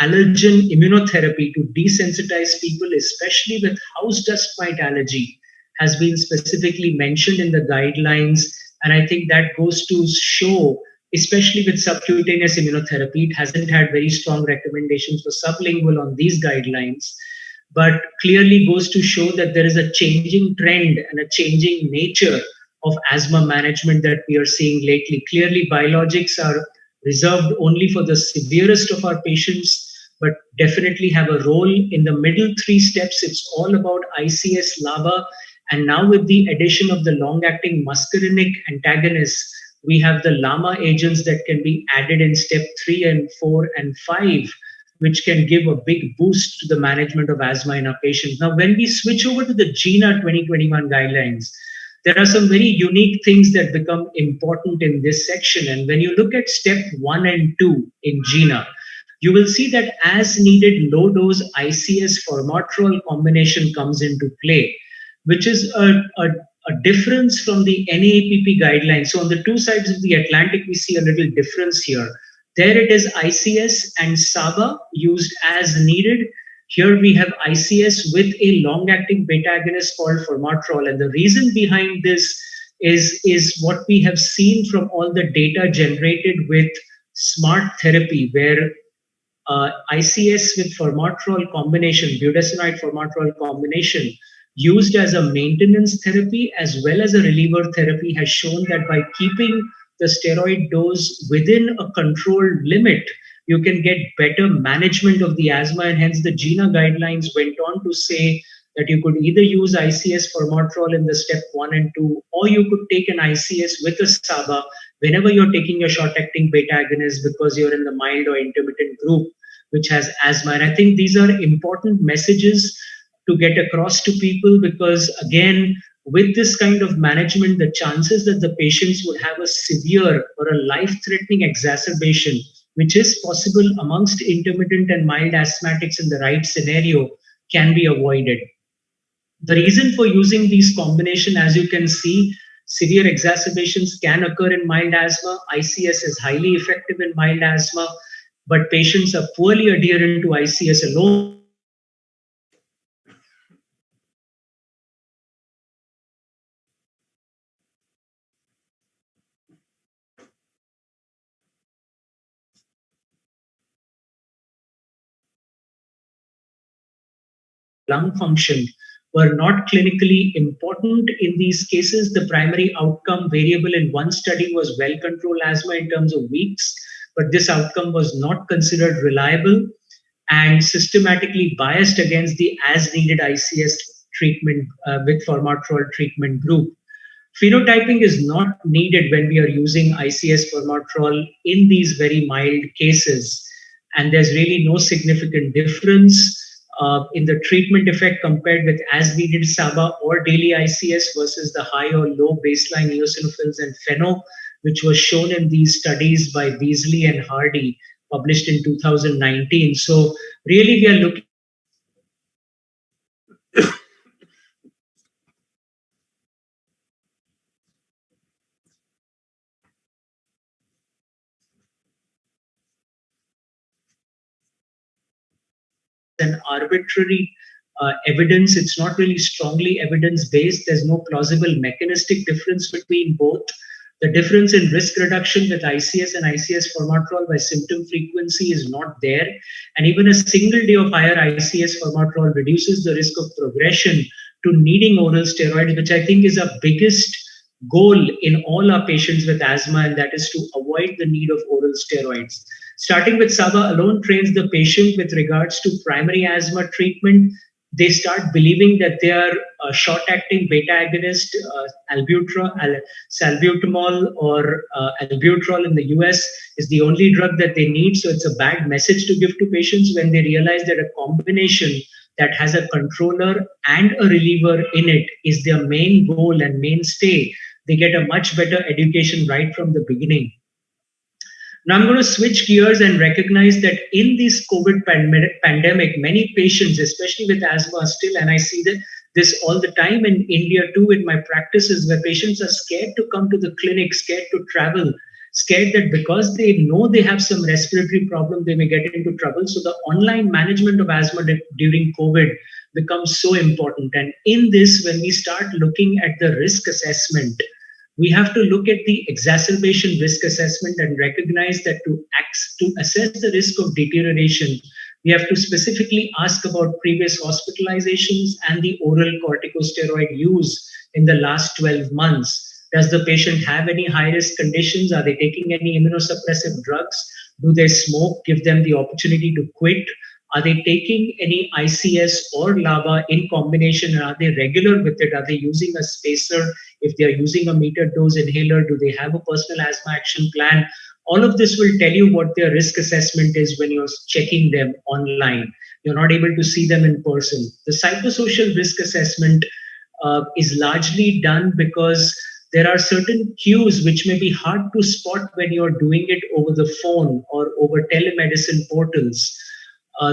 allergen immunotherapy to desensitize people, especially with house dust mite allergy, has been specifically mentioned in the guidelines. And I think that goes to show especially with subcutaneous immunotherapy. It hasn't had very strong recommendations for sublingual on these guidelines, but clearly goes to show that there is a changing trend and a changing nature of asthma management that we are seeing lately. Clearly, biologics are reserved only for the severest of our patients, but definitely have a role in the middle three steps. It's all about ICS, LABA, and now with the addition of the long-acting muscarinic antagonists, we have the LAMA agents that can be added in step 3 and 4 and 5, which can give a big boost to the management of asthma in our patients. Now, when we switch over to the GINA 2021 guidelines, there are some very unique things that become important in this section. And when you look at step 1 and 2 in GINA, you will see that as needed low dose ICS formoterol combination comes into play, which is a difference from the NAAPP guidelines. So on the two sides of the Atlantic, we see a little difference here. There it is ICS and SABA used as needed. Here we have ICS with a long-acting beta agonist called formoterol. And the reason behind this is what we have seen from all the data generated with SMART therapy, where ICS with formoterol combination, budesonide formoterol combination, used as a maintenance therapy as well as a reliever therapy, has shown that by keeping the steroid dose within a controlled limit, you can get better management of the asthma. And hence the GINA guidelines went on to say that you could either use ICS formoterol in the step 1 and 2, or you could take an ICS with a SABA whenever you're taking a short-acting beta agonist because you're in the mild or intermittent group which has asthma. And I think these are important messages to get across to people, because again, with this kind of management, the chances that the patients would have a severe or a life-threatening exacerbation, which is possible amongst intermittent and mild asthmatics in the right scenario, can be avoided. The reason for using these combination, as you can see, severe exacerbations can occur in mild asthma. ICS is highly effective in mild asthma, but patients are poorly adherent to ICS alone. Lung function were not clinically important in these cases. The primary outcome variable in one study was well-controlled asthma in terms of weeks, but this outcome was not considered reliable and systematically biased against the as-needed ICS treatment with formoterol treatment group. Phenotyping is not needed when we are using ICS formoterol in these very mild cases, and there's really no significant difference in the treatment effect compared with as-needed SABA or daily ICS versus the high or low baseline eosinophils and pheno, which was shown in these studies by Beasley and Hardy, published in 2019. So really we are looking an arbitrary evidence. It's not really strongly evidence-based. There's no plausible mechanistic difference between both. The difference in risk reduction with ICS and ICS formoterol by symptom frequency is not there. And even a single day of higher ICS formoterol reduces the risk of progression to needing oral steroids, which I think is our biggest goal in all our patients with asthma, and that is to avoid the need of oral steroids. Starting with SABA alone trains the patient with regards to primary asthma treatment. They start believing that they are a short-acting beta agonist, salbutamol or albuterol in the US is the only drug that they need. So it's a bad message to give to patients when they realize that a combination that has a controller and a reliever in it is their main goal and mainstay. They get a much better education right from the beginning. Now I'm going to switch gears and recognize that in this COVID pandemic, many patients, especially with asthma still, and I see this all the time in India too in my practices, where patients are scared to come to the clinic, scared to travel, scared that because they know they have some respiratory problem, they may get into trouble. So the online management of asthma during COVID becomes so important. And in this, when we start looking at the risk assessment, we have to look at the exacerbation risk assessment and recognize that to assess the risk of deterioration, we have to specifically ask about previous hospitalizations and the oral corticosteroid use in the last 12 months. Does the patient have any high risk conditions? Are they taking any immunosuppressive drugs? Do they smoke? Give them the opportunity to quit. Are they taking any ICS or LABA in combination? And are they regular with it? Are they using a spacer? If they are using a metered dose inhaler, do they have a personal asthma action plan? All of this will tell you what their risk assessment is when you're checking them online. You're not able to see them in person. The psychosocial risk assessment is largely done because there are certain cues which may be hard to spot when you're doing it over the phone or over telemedicine portals.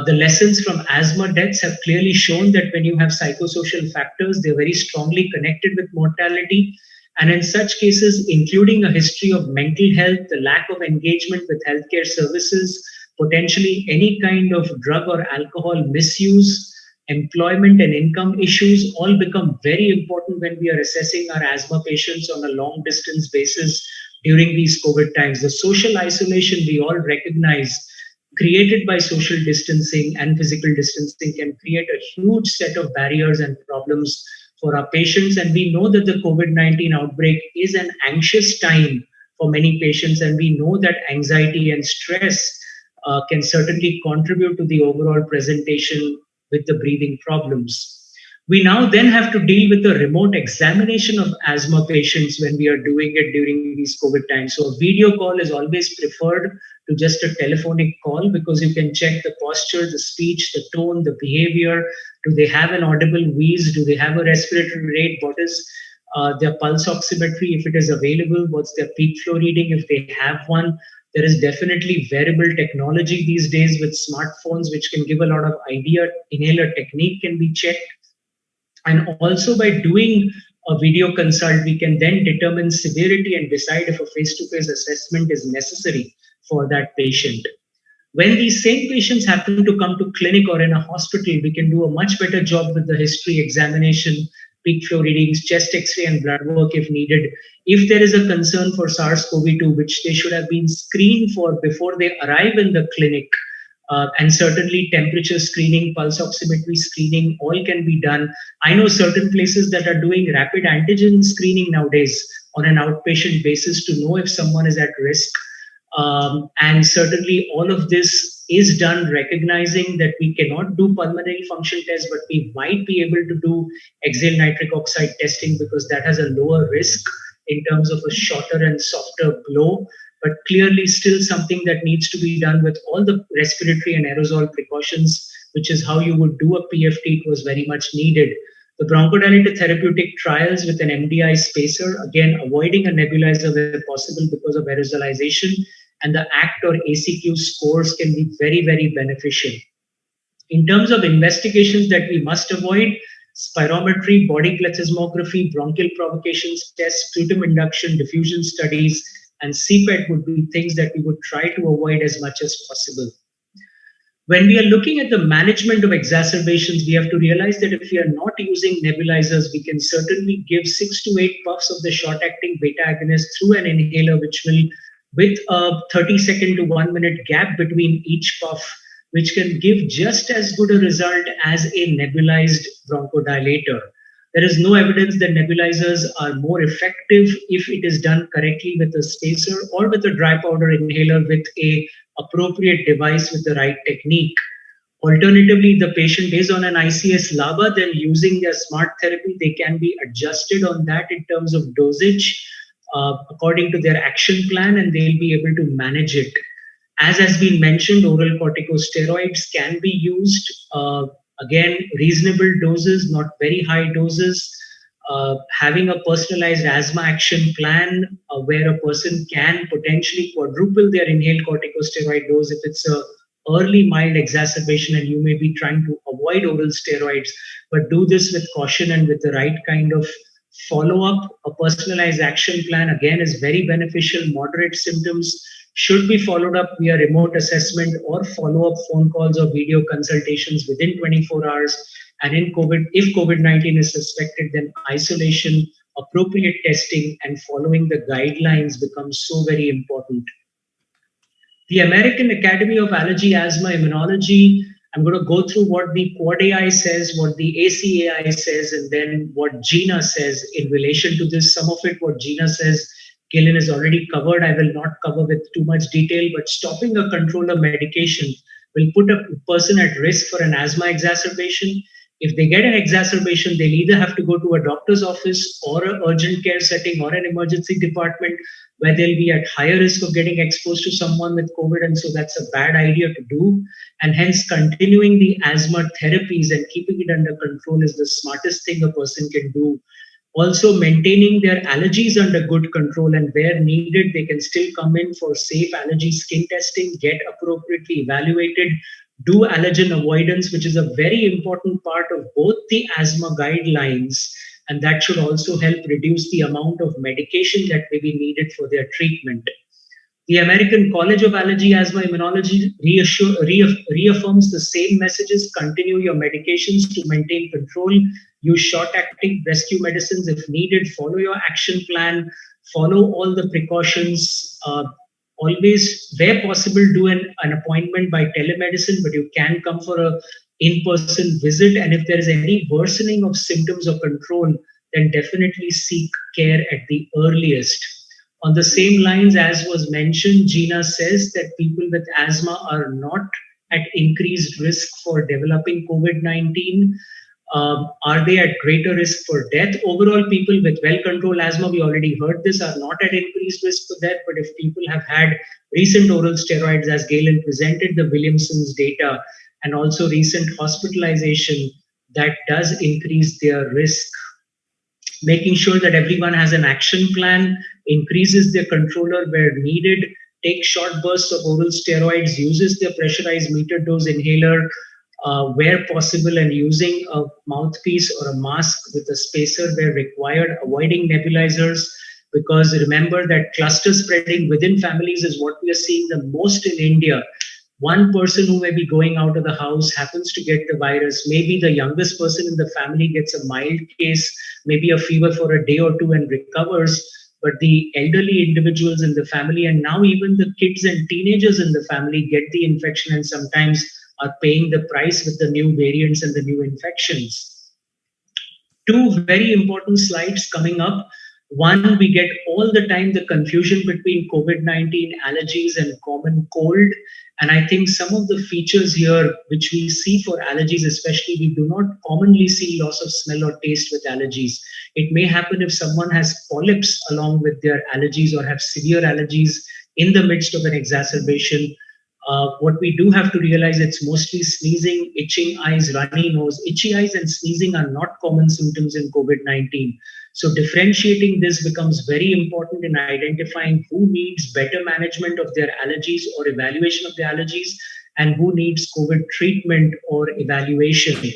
The lessons from asthma deaths have clearly shown that when you have psychosocial factors, they're very strongly connected with mortality. And in such cases, including a history of mental health, the lack of engagement with healthcare services, potentially any kind of drug or alcohol misuse, employment and income issues all become very important when we are assessing our asthma patients on a long distance basis during these COVID times. The social isolation we all recognize created by social distancing and physical distancing can create a huge set of barriers and problems for our patients. And we know that the COVID-19 outbreak is an anxious time for many patients. And we know that anxiety and stress can certainly contribute to the overall presentation with the breathing problems. We now then have to deal with the remote examination of asthma patients when we are doing it during these COVID times. So a video call is always preferred to just a telephonic call because you can check the posture, the speech, the tone, the behavior. Do they have an audible wheeze? Do they have a respiratory rate? What is their pulse oximetry if it is available? What's their peak flow reading if they have one? There is definitely wearable technology these days with smartphones which can give a lot of idea. Inhaler technique can be checked. And also by doing a video consult, we can then determine severity and decide if a face-to-face assessment is necessary for that patient. When these same patients happen to come to clinic or in a hospital, we can do a much better job with the history examination, peak flow readings, chest x-ray and blood work if needed. If there is a concern for SARS-CoV-2, which they should have been screened for before they arrive in the clinic, and certainly temperature screening, pulse oximetry screening, all can be done. I know certain places that are doing rapid antigen screening nowadays on an outpatient basis to know if someone is at risk. And certainly all of this is done recognizing that we cannot do pulmonary function tests, but we might be able to do exhaled nitric oxide testing because that has a lower risk in terms of a shorter and softer blow, but clearly still something that needs to be done with all the respiratory and aerosol precautions, which is how you would do a PFT. It was very much needed. The bronchodilator therapeutic trials with an MDI spacer, again, avoiding a nebulizer where possible because of aerosolization, and the ACT or ACQ scores can be very, very beneficial. In terms of investigations that we must avoid, spirometry, body plethysmography, bronchial provocations tests, sputum induction, diffusion studies, and CPET would be things that we would try to avoid as much as possible. When we are looking at the management of exacerbations, we have to realize that if we are not using nebulizers, we can certainly give 6 to 8 puffs of the short-acting beta agonist through an inhaler, which will, with a 30-second to 1 minute gap between each puff, which can give just as good a result as a nebulized bronchodilator. There is no evidence that nebulizers are more effective if it is done correctly with a spacer or with a dry powder inhaler with a appropriate device with the right technique. Alternatively, the patient is on an ICS LABA, then using their smart therapy, they can be adjusted on that in terms of dosage according to their action plan, and they'll be able to manage it. As has been mentioned, oral corticosteroids can be used. Again, reasonable doses, not very high doses. Having a personalized asthma action plan where a person can potentially quadruple their inhaled corticosteroid dose if it's a early mild exacerbation and you may be trying to avoid oral steroids, but do this with caution and with the right kind of follow-up. A personalized action plan, again, is very beneficial. Moderate symptoms should be followed up via remote assessment or follow-up phone calls or video consultations within 24 hours. And in COVID, if COVID-19 is suspected, then isolation appropriate testing and following the guidelines becomes so very important. The American Academy of Allergy, Asthma, Immunology, I'm going to go through what the Quad AI says, what the ACAI says, and then what GINA says in relation to this. Some of it, what GINA says, Gillian has already covered. I will not cover with too much detail, but stopping a controller medication will put a person at risk for an asthma exacerbation. If they get an exacerbation, they'll either have to go to a doctor's office or an urgent care setting or an emergency department where they'll be at higher risk of getting exposed to someone with COVID. And so that's a bad idea to do. And hence, continuing the asthma therapies and keeping it under control is the smartest thing a person can do. Also, maintaining their allergies under good control, and where needed, they can still come in for safe allergy skin testing, get appropriately evaluated, do allergen avoidance, which is a very important part of both the asthma guidelines, and that should also help reduce the amount of medication that may be needed for their treatment. The American College of Allergy, Asthma, Immunology reaffirms the same messages. Continue your medications to maintain control. Use short-acting rescue medicines if needed. Follow your action plan. Follow all the precautions. Always, where possible, do an appointment by telemedicine, but you can come for a in-person visit. And if there is any worsening of symptoms or control, then definitely seek care at the earliest. On the same lines, as was mentioned, GINA says that people with asthma are not at increased risk for developing COVID-19. Are they at greater risk for death? Overall, people with well-controlled asthma, we already heard this, are not at increased risk for death. But if people have had recent oral steroids, as Galen presented the Williamson's data, and also recent hospitalization, that does increase their risk. Making sure that everyone has an action plan, increases their controller where needed, take short bursts of oral steroids, uses their pressurized meter dose inhaler where possible, and using a mouthpiece or a mask with a spacer where required, avoiding nebulizers, because remember that cluster spreading within families is what we are seeing the most in India. One person who may be going out of the house happens to get the virus. Maybe the youngest person in the family gets a mild case, maybe a fever for a day or two and recovers. But the elderly individuals in the family, and now even the kids and teenagers in the family, get the infection and sometimes are paying the price with the new variants and the new infections. Two very important slides coming up. One, we get all the time the confusion between COVID-19 allergies and common cold. And I think some of the features here, which we see for allergies especially, we do not commonly see loss of smell or taste with allergies. It may happen if someone has polyps along with their allergies or have severe allergies in the midst of an exacerbation. What we do have to realize, it's mostly sneezing, itching eyes, runny nose. Itchy eyes and sneezing are not common symptoms in COVID-19. So differentiating this becomes very important in identifying who needs better management of their allergies or evaluation of their allergies, and who needs COVID treatment or evaluation.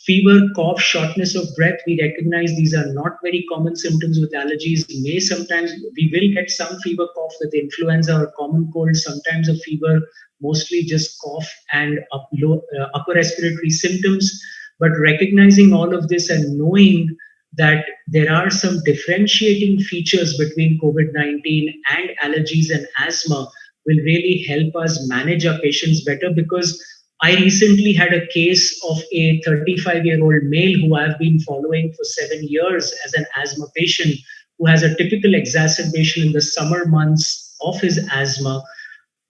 Fever, cough, shortness of breath, we recognize these are not very common symptoms with allergies. Sometimes we will get some fever, cough with influenza or common cold, sometimes a fever, mostly just cough and upper respiratory symptoms. But recognizing all of this and knowing that there are some differentiating features between COVID-19 and allergies and asthma will really help us manage our patients better. Because I recently had a case of a 35-year-old male who I've been following for 7 years as an asthma patient, who has a typical exacerbation in the summer months of his asthma,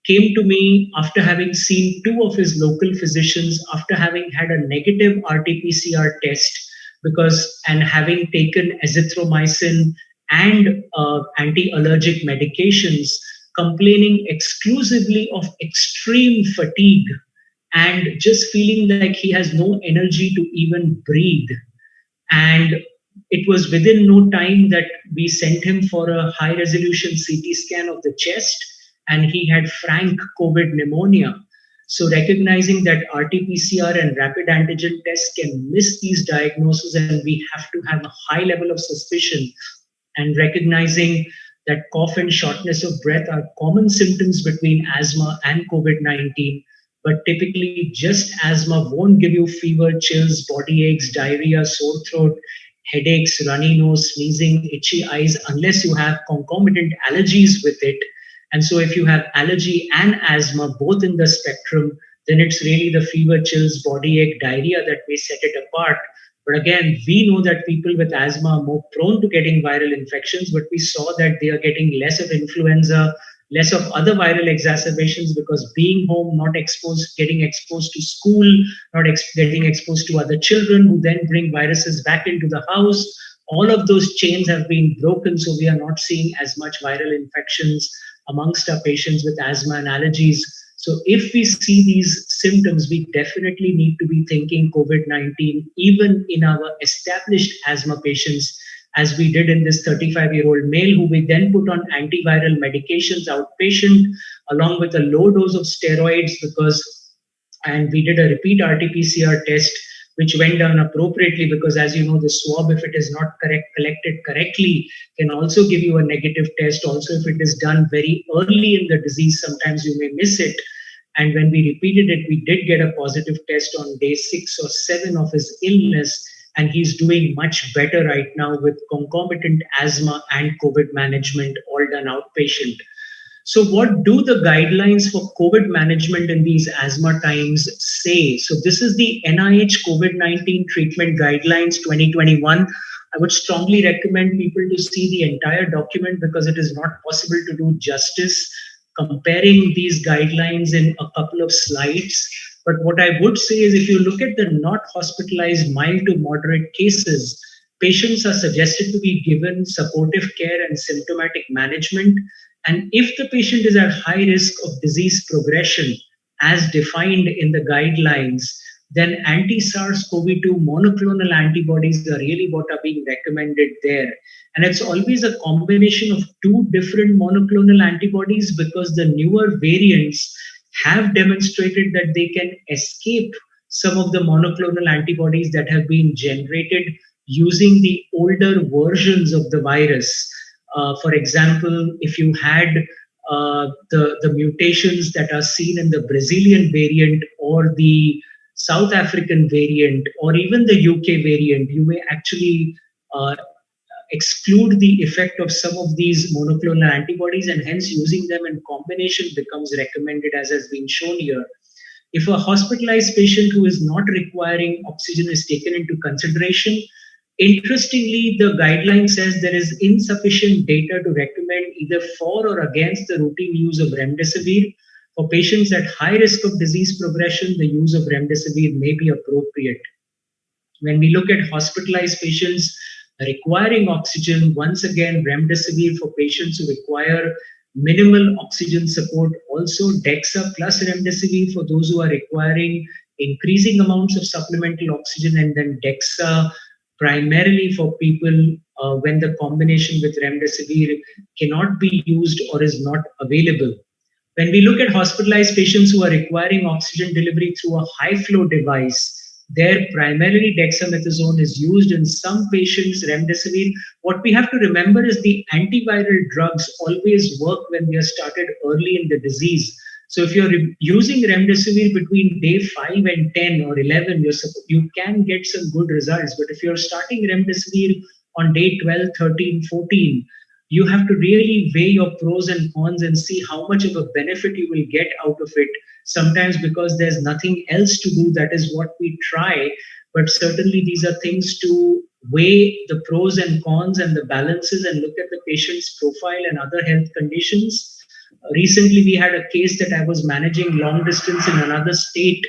came to me after having seen two of his local physicians, after having had a negative RT-PCR test, and having taken azithromycin and anti-allergic medications, complaining exclusively of extreme fatigue and just feeling like he has no energy to even breathe. And it was within no time that we sent him for a high-resolution CT scan of the chest, and he had frank COVID pneumonia. So recognizing that RT-PCR and rapid antigen tests can miss these diagnoses, and we have to have a high level of suspicion, and recognizing that cough and shortness of breath are common symptoms between asthma and COVID-19, but typically just asthma won't give you fever, chills, body aches, diarrhea, sore throat. headaches, runny nose, sneezing, itchy eyes, unless you have concomitant allergies with it. And so if you have allergy and asthma both in the spectrum, then it's really the fever, chills, body ache, diarrhea that may set it apart. But again, we know that people with asthma are more prone to getting viral infections, but we saw that they are getting less of influenza, less of other viral exacerbations because being home, not exposed, getting exposed to school, getting exposed to other children who then bring viruses back into the house. All of those chains have been broken, so we are not seeing as much viral infections amongst our patients with asthma and allergies. So if we see these symptoms, we definitely need to be thinking COVID-19, even in our established asthma patients, as we did in this 35-year-old male who we then put on antiviral medications outpatient along with a low dose of steroids and we did a repeat RT-PCR test which went down appropriately because, as you know, the swab, if it is not collected correctly, can also give you a negative test. Also, if it is done very early in the disease, sometimes you may miss it. And when we repeated it, we did get a positive test on day 6 or 7 of his illness. And he's doing much better right now with concomitant asthma and COVID management all done outpatient. So what do the guidelines for COVID management in these asthma times say? So this is the NIH COVID-19 treatment guidelines 2021. I would strongly recommend people to see the entire document because it is not possible to do justice comparing these guidelines in a couple of slides. But what I would say is if you look at the not hospitalized mild to moderate cases, patients are suggested to be given supportive care and symptomatic management. And if the patient is at high risk of disease progression, as defined in the guidelines, then anti-SARS-CoV-2 monoclonal antibodies are really what are being recommended there. And it's always a combination of 2 different monoclonal antibodies because the newer variants have demonstrated that they can escape some of the monoclonal antibodies that have been generated using the older versions of the virus. For example, if you had the mutations that are seen in the Brazilian variant or the South African variant or even the UK variant, you may actually exclude the effect of some of these monoclonal antibodies, and hence using them in combination becomes recommended, as has been shown here. If a hospitalized patient who is not requiring oxygen is taken into consideration, interestingly, the guideline says there is insufficient data to recommend either for or against the routine use of remdesivir. For patients at high risk of disease progression, the use of remdesivir may be appropriate. When we look at hospitalized patients requiring oxygen, once again, remdesivir for patients who require minimal oxygen support, also DEXA plus remdesivir for those who are requiring increasing amounts of supplemental oxygen, and then DEXA primarily for people when the combination with remdesivir cannot be used or is not available. When we look at hospitalized patients who are requiring oxygen delivery through a high flow device, there primarily dexamethasone is used. In some patients, remdesivir. What we have to remember is the antiviral drugs always work when they are started early in the disease. So if you're using remdesivir between day 5 and 10 or 11, you can get some good results. But if you're starting remdesivir on day 12, 13, 14, you have to really weigh your pros and cons and see how much of a benefit you will get out of it. Sometimes because there's nothing else to do, that is what we try. But certainly these are things to weigh the pros and cons and the balances and look at the patient's profile and other health conditions. Recently, we had a case that I was managing long distance in another state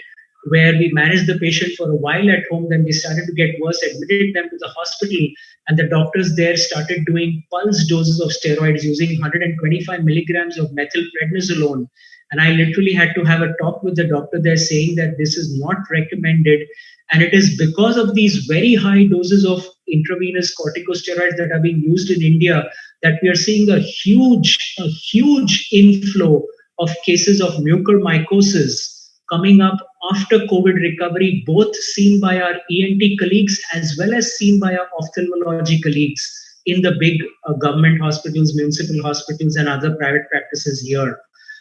where we managed the patient for a while at home. Then they started to get worse, admitted them to the hospital, and the doctors there started doing pulse doses of steroids using 125 milligrams of methylprednisolone. And I literally had to have a talk with the doctor there saying that this is not recommended. And it is because of these very high doses of intravenous corticosteroids that are being used in India that we are seeing a huge inflow of cases of mucormycosis coming up after COVID recovery, both seen by our ENT colleagues as well as seen by our ophthalmology colleagues in the big government hospitals, municipal hospitals, and other private practices here.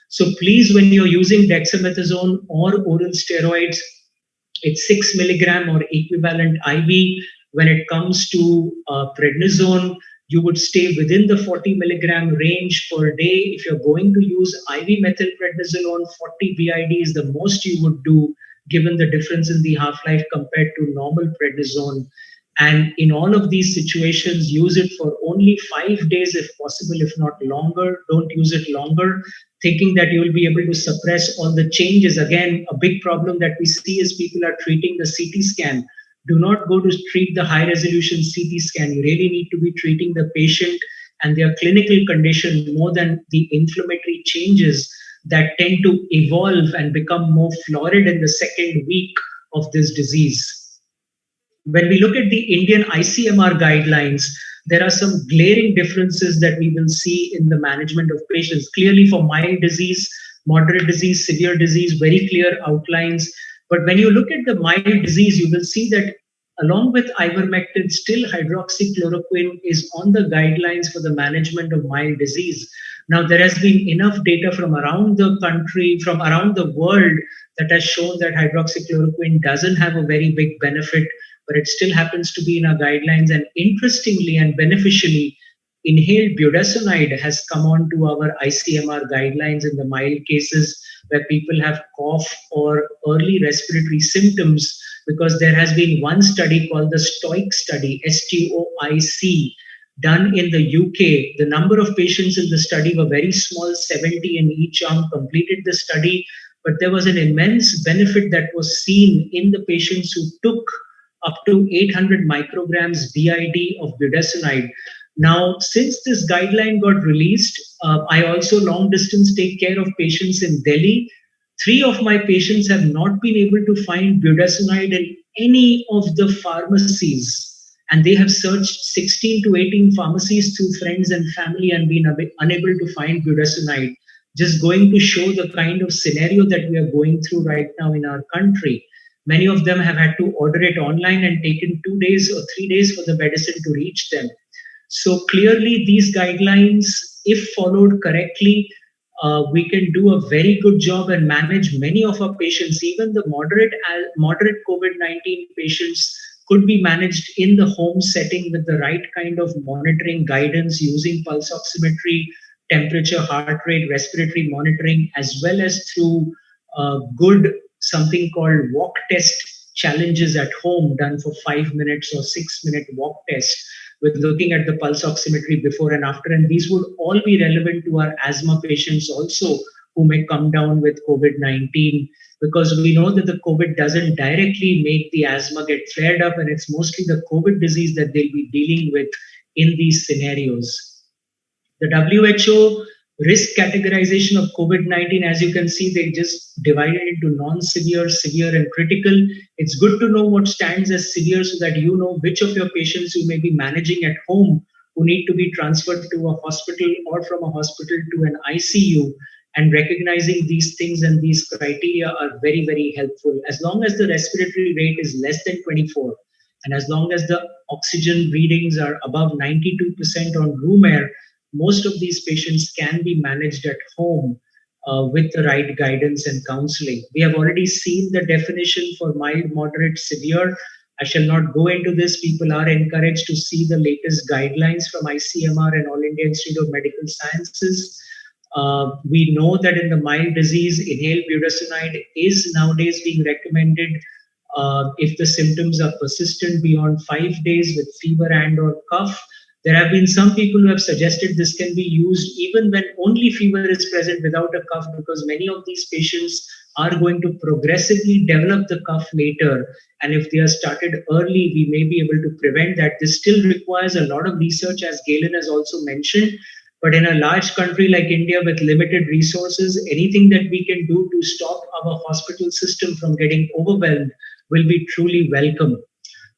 So please, when you're using dexamethasone or oral steroids, it's 6 milligram or equivalent IV. When it comes to prednisone, you would stay within the 40 milligram range per day. If you're going to use IV methylprednisolone, 40 BID is the most you would do, given the difference in the half-life compared to normal prednisone. And in all of these situations, use it for only 5 days if possible, if not longer. Don't use it longer, thinking that you will be able to suppress all the changes. Again, a big problem that we see is people are treating the CT scan. Do not go to treat the high resolution CT scan. You really need to be treating the patient and their clinical condition more than the inflammatory changes that tend to evolve and become more florid in the second week of this disease. When we look at the Indian ICMR guidelines, there are some glaring differences that we will see in the management of patients. Clearly, for mild disease, moderate disease, severe disease, very clear outlines. But when you look at the mild disease, you will see that along with ivermectin, still hydroxychloroquine is on the guidelines for the management of mild disease. Now, there has been enough data from around the country, from around the world, that has shown that hydroxychloroquine doesn't have a very big benefit, but it still happens to be in our guidelines. And interestingly and beneficially, inhaled budesonide has come on to our ICMR guidelines in the mild cases where people have cough or early respiratory symptoms, because there has been one study called the STOIC study, STOIC, done in the UK. The number of patients in the study were very small, 70 in each arm completed the study, but there was an immense benefit that was seen in the patients who took up to 800 micrograms BID of budesonide. Now, since this guideline got released, I also long distance take care of patients in Delhi. 3 of my patients have not been able to find budesonide in any of the pharmacies. And they have searched 16 to 18 pharmacies through friends and family and been unable to find budesonide. Just going to show the kind of scenario that we are going through right now in our country. Many of them have had to order it online and taken 2 days or 3 days for the medicine to reach them. So clearly, these guidelines, if followed correctly, we can do a very good job and manage many of our patients. Even the moderate COVID-19 patients could be managed in the home setting with the right kind of monitoring guidance using pulse oximetry, temperature, heart rate, respiratory monitoring, as well as through good something called walk test challenges at home done for 5 minutes or 6-minute walk test with looking at the pulse oximetry before and after. And these would all be relevant to our asthma patients also who may come down with COVID-19, because we know that the COVID doesn't directly make the asthma get flared up, and it's mostly the COVID disease that they'll be dealing with in these scenarios. The WHO risk categorization of COVID-19, as you can see, they just divided into non-severe, severe, and critical. It's good to know what stands as severe so that you know which of your patients you may be managing at home who need to be transferred to a hospital or from a hospital to an ICU. And recognizing these things and these criteria are very, very helpful. As long as the respiratory rate is less than 24, and as long as the oxygen readings are above 92% on room air, most of these patients can be managed at home with the right guidance and counseling. We have already seen the definition for mild, moderate, severe. I shall not go into this. People are encouraged to see the latest guidelines from ICMR and All India Institute of Medical Sciences. We know that in the mild disease, inhaled budesonide is nowadays being recommended if the symptoms are persistent beyond 5 days with fever and or cough. There have been some people who have suggested this can be used even when only fever is present without a cough, because many of these patients are going to progressively develop the cough later. And if they are started early, we may be able to prevent that. This still requires a lot of research, as Galen has also mentioned. But in a large country like India with limited resources, anything that we can do to stop our hospital system from getting overwhelmed will be truly welcome.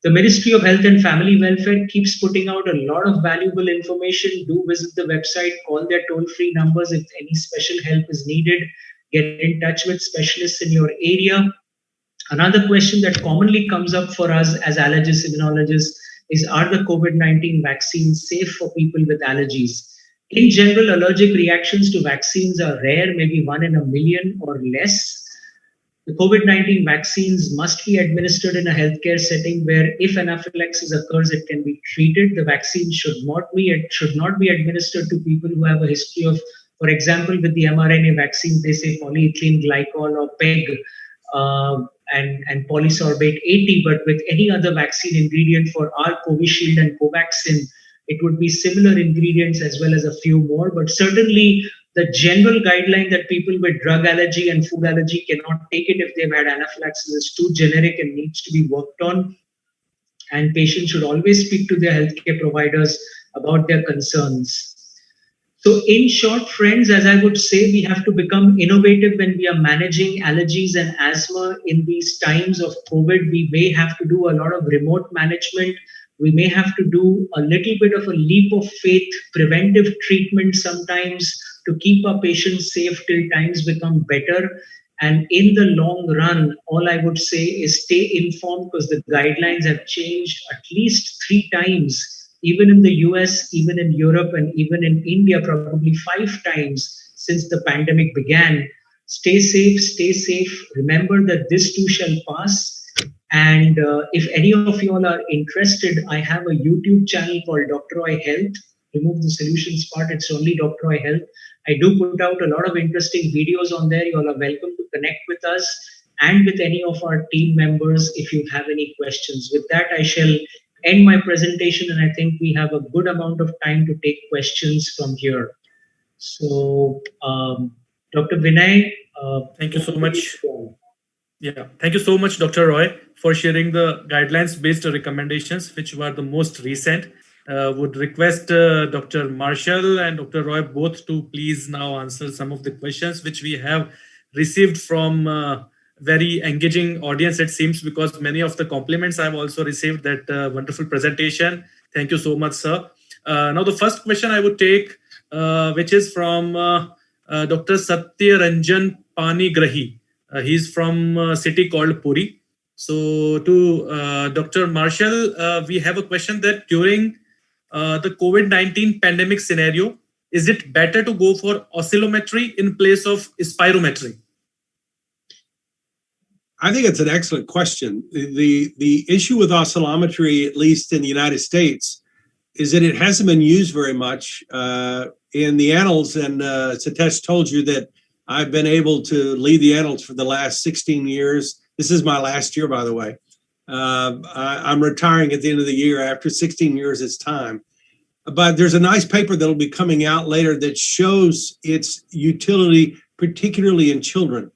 The Ministry of Health and Family Welfare keeps putting out a lot of valuable information. Do visit the website, call their toll-free numbers if any special help is needed. Get in touch with specialists in your area. Another question that commonly comes up for us as allergists, immunologists is, are the COVID-19 vaccines safe for people with allergies? In general, allergic reactions to vaccines are rare, maybe 1 in a million or less. The COVID-19 vaccines must be administered in a healthcare setting where if anaphylaxis occurs, it can be treated. The vaccine should not be administered to people who have a history of, for example, with the mRNA vaccines, they say polyethylene glycol or PEG uh, and polysorbate 80, but with any other vaccine ingredient for our Covishield and Covaxin, it would be similar ingredients as well as a few more. But certainly the general guideline that people with drug allergy and food allergy cannot take it if they've had anaphylaxis is too generic and needs to be worked on. And patients should always speak to their healthcare providers about their concerns. So in short, friends, as I would say, we have to become innovative when we are managing allergies and asthma in these times of COVID. We may have to do a lot of remote management. We may have to do a little bit of a leap of faith, preventive treatment sometimes to keep our patients safe till times become better. And in the long run, all I would say is stay informed because the guidelines have changed at least 3 times, even in the US, even in Europe, and even in India, probably 5 times since the pandemic began. Stay safe, stay safe. Remember that this too shall pass. And if any of you all are interested, I have a YouTube channel called Dr. Roy Health. Remove the solutions part, it's only Dr. Roy Health. I do put out a lot of interesting videos on there. You all are welcome to connect with us and with any of our team members if you have any questions. With that, I shall end my presentation, and I think we have a good amount of time to take questions from here. So, Dr. Vinay. Thank you so much. Yeah, thank you so much, Dr. Roy, for sharing the guidelines-based recommendations, which were the most recent. Would request Dr. Marshall and Dr. Roy both to please now answer some of the questions which we have received from very engaging audience, it seems, because many of the compliments I've also received that wonderful presentation. Thank you so much, sir. Now, the first question I would take, which is from Dr. Satya Ranjan Panigrahi. He's from a city called Puri. So to Dr. Marshall, we have a question that during the COVID-19 pandemic scenario, is it better to go for oscillometry in place of spirometry? I think it's an excellent question. The issue with oscillometry, at least in the United States, is that it hasn't been used very much in the annals. And Satish told you that I've been able to lead the annals for the last 16 years. This is my last year, by the way. I'm retiring at the end of the year. After 16 years, it's time. But there's a nice paper that'll be coming out later that shows its utility, particularly in children,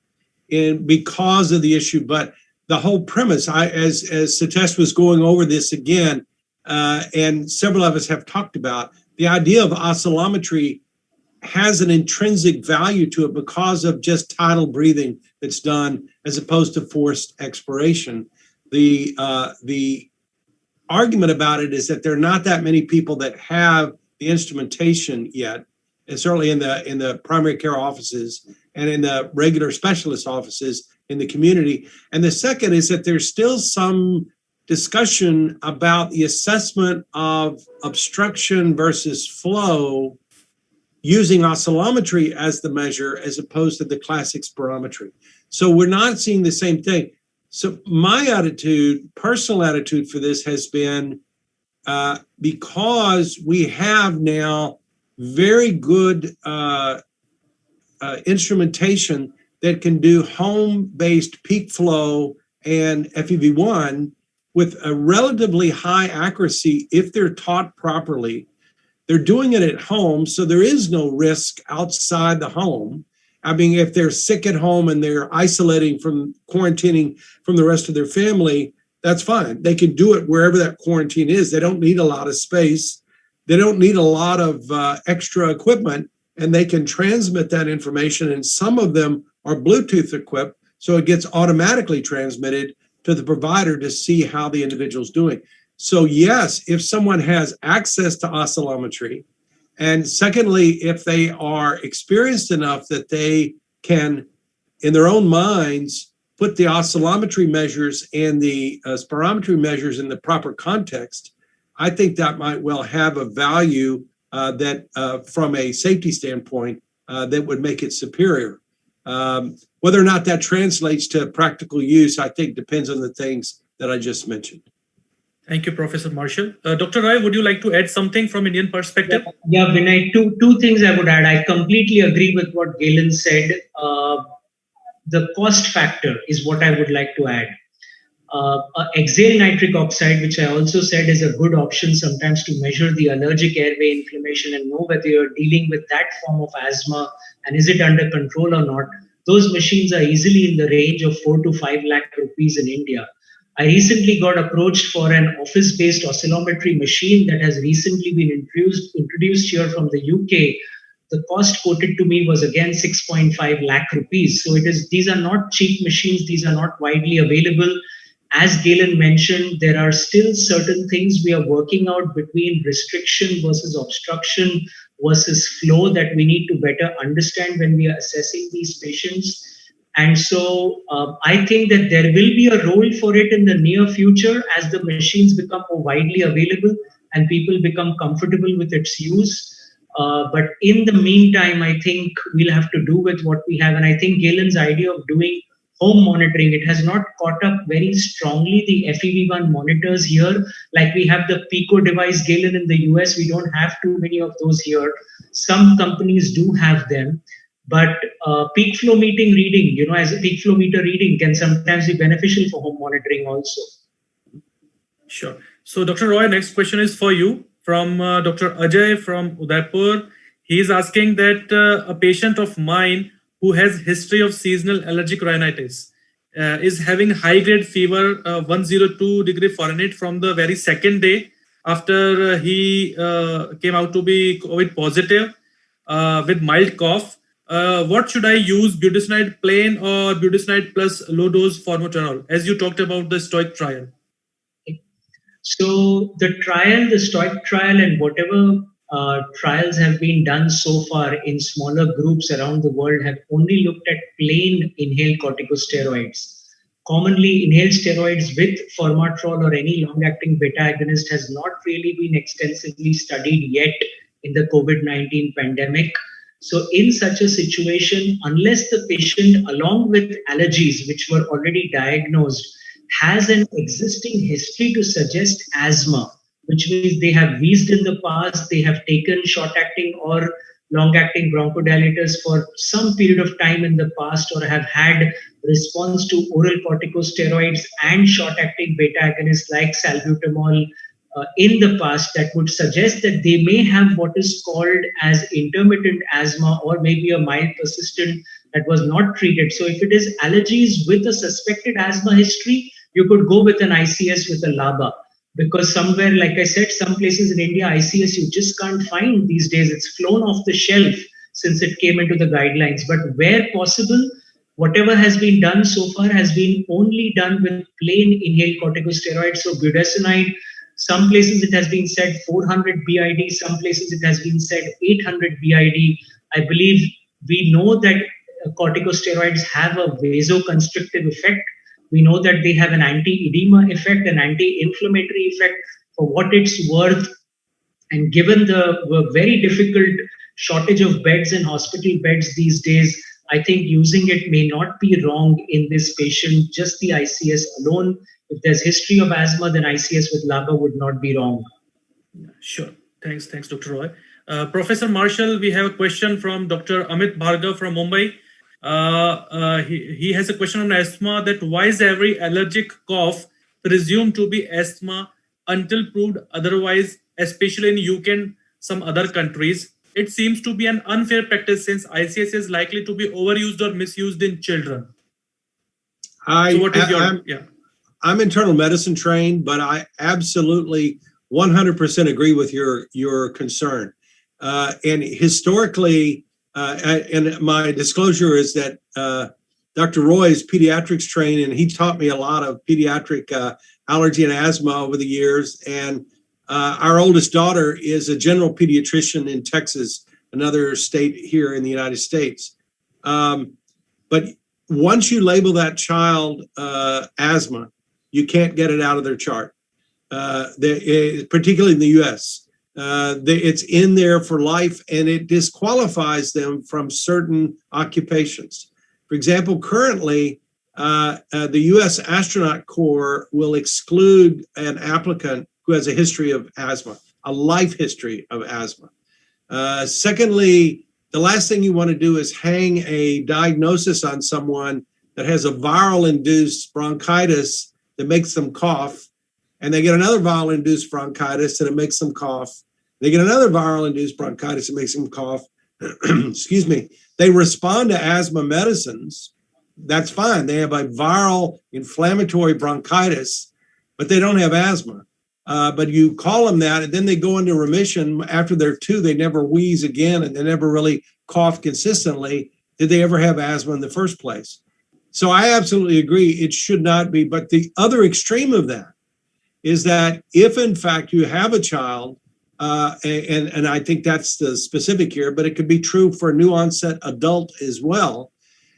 and because of the issue. But the whole premise, as Satish was going over this again, and several of us have talked about, the idea of oscillometry has an intrinsic value to it because of just tidal breathing that's done as opposed to forced expiration. The argument about it is that there are not that many people that have the instrumentation yet, and certainly in the primary care offices and in the regular specialist offices in the community. And the second is that there's still some discussion about the assessment of obstruction versus flow using oscillometry as the measure as opposed to the classic spirometry. So we're not seeing the same thing. So my attitude, personal attitude for this has been because we have now very good instrumentation that can do home-based peak flow and FEV1 with a relatively high accuracy if they're taught properly. They're doing it at home, so there is no risk outside the home. I mean, if they're sick at home and they're isolating from quarantining from the rest of their family, that's fine. They can do it wherever that quarantine is. They don't need a lot of space. They don't need a lot of extra equipment, and they can transmit that information. And some of them are Bluetooth equipped, so it gets automatically transmitted to the provider to see how the individual's doing. So yes, if someone has access to oscillometry, and secondly, if they are experienced enough that they can, in their own minds, put the oscillometry measures and the spirometry measures in the proper context, I think that might well have a value that from a safety standpoint that would make it superior. Whether or not that translates to practical use, I think depends on the things that I just mentioned. Thank you, Professor Marshall. Dr. Roy, would you like to add something from Indian perspective? Yeah, Vinay, two things I would add. I completely agree with what Galen said. The cost factor is what I would like to add. Exhale nitric oxide, which I also said is a good option sometimes to measure the allergic airway inflammation and know whether you're dealing with that form of asthma and is it under control or not. Those machines are easily in the range of 4 to 5 lakh rupees in India. I recently got approached for an office-based oscillometry machine that has recently been introduced here from the UK. The cost quoted to me was again 6.5 lakh rupees. So these are not cheap machines. These are not widely available. As Galen mentioned, there are still certain things we are working out between restriction versus obstruction versus flow that we need to better understand when we are assessing these patients. And so I think that there will be a role for it in the near future as the machines become more widely available and people become comfortable with its use. But in the meantime, I think we'll have to do with what we have. And I think Galen's idea of doing home monitoring, it has not caught up very strongly the FEV1 monitors here. Like we have the Pico device, Galen, in the US, we don't have too many of those here. Some companies do have them. But peak flow meter reading, as a peak flow meter reading can sometimes be beneficial for home monitoring also. Sure. So Dr. Roy, next question is for you from Dr. Ajay from Udaipur. He is asking that a patient of mine who has history of seasonal allergic rhinitis is having high-grade fever, 102 degree Fahrenheit from the very second day after he came out to be COVID positive with mild cough. What should I use, budesonide plain or budesonide plus low dose formoterol, as you talked about the STOIC trial? So the STOIC trial and whatever trials have been done so far in smaller groups around the world have only looked at plain inhaled corticosteroids. Commonly, inhaled steroids with formoterol or any long-acting beta agonist has not really been extensively studied yet in the COVID-19 pandemic. So in such a situation, unless the patient, along with allergies which were already diagnosed, has an existing history to suggest asthma, which means they have wheezed in the past, they have taken short-acting or long-acting bronchodilators for some period of time in the past, or have had response to oral corticosteroids and short-acting beta agonists like salbutamol in the past, that would suggest that they may have what is called as intermittent asthma or maybe a mild persistent that was not treated. So if it is allergies with a suspected asthma history, you could go with an ICS with a LABA. Because somewhere, like I said, some places in India, ICS you just can't find these days. It's flown off the shelf since it came into the guidelines. But where possible, whatever has been done so far has been only done with plain inhaled corticosteroids. So budesonide, some places it has been said 400 BID, some places it has been said 800 BID. I believe we know that corticosteroids have a vasoconstrictive effect. We know that they have an anti-edema effect, an anti-inflammatory effect. For what it's worth, and given the very difficult shortage of beds and hospital beds these days, I think using it may not be wrong in this patient, just the ICS alone. If there's history of asthma, then ICS with LABA would not be wrong. Sure. Thanks, Dr. Roy. Professor Marshall, we have a question from Dr. Amit Bhargav from Mumbai. He has a question on asthma, that why is every allergic cough presumed to be asthma until proved otherwise, especially in UK and some other countries? It seems to be an unfair practice since ICS is likely to be overused or misused in children. I'm internal medicine trained, but I absolutely 100% agree with your concern. And historically, and my disclosure is that Dr. Roy is pediatrics trained, and he taught me a lot of pediatric allergy and asthma over the years. And our oldest daughter is a general pediatrician in Texas, another state here in the United States. But once you label that child asthma, you can't get it out of their chart, particularly in the US. It's in there for life, and it disqualifies them from certain occupations. For example, currently, the U.S. Astronaut Corps will exclude an applicant who has a history of asthma, a life history of asthma. Secondly, the last thing you want to do is hang a diagnosis on someone that has a viral-induced bronchitis that makes them cough, and they get another viral-induced bronchitis and it makes them cough. They get another viral-induced bronchitis that makes them cough. Excuse me. They respond to asthma medicines. That's fine. They have a viral inflammatory bronchitis, but they don't have asthma. But you call them that, and then they go into remission. After they're 2, they never wheeze again, and they never really cough consistently. Did they ever have asthma in the first place? So I absolutely agree. It should not be. But the other extreme of that is that if, in fact, you have a child, and I think that's the specific here, but it could be true for a new onset adult as well,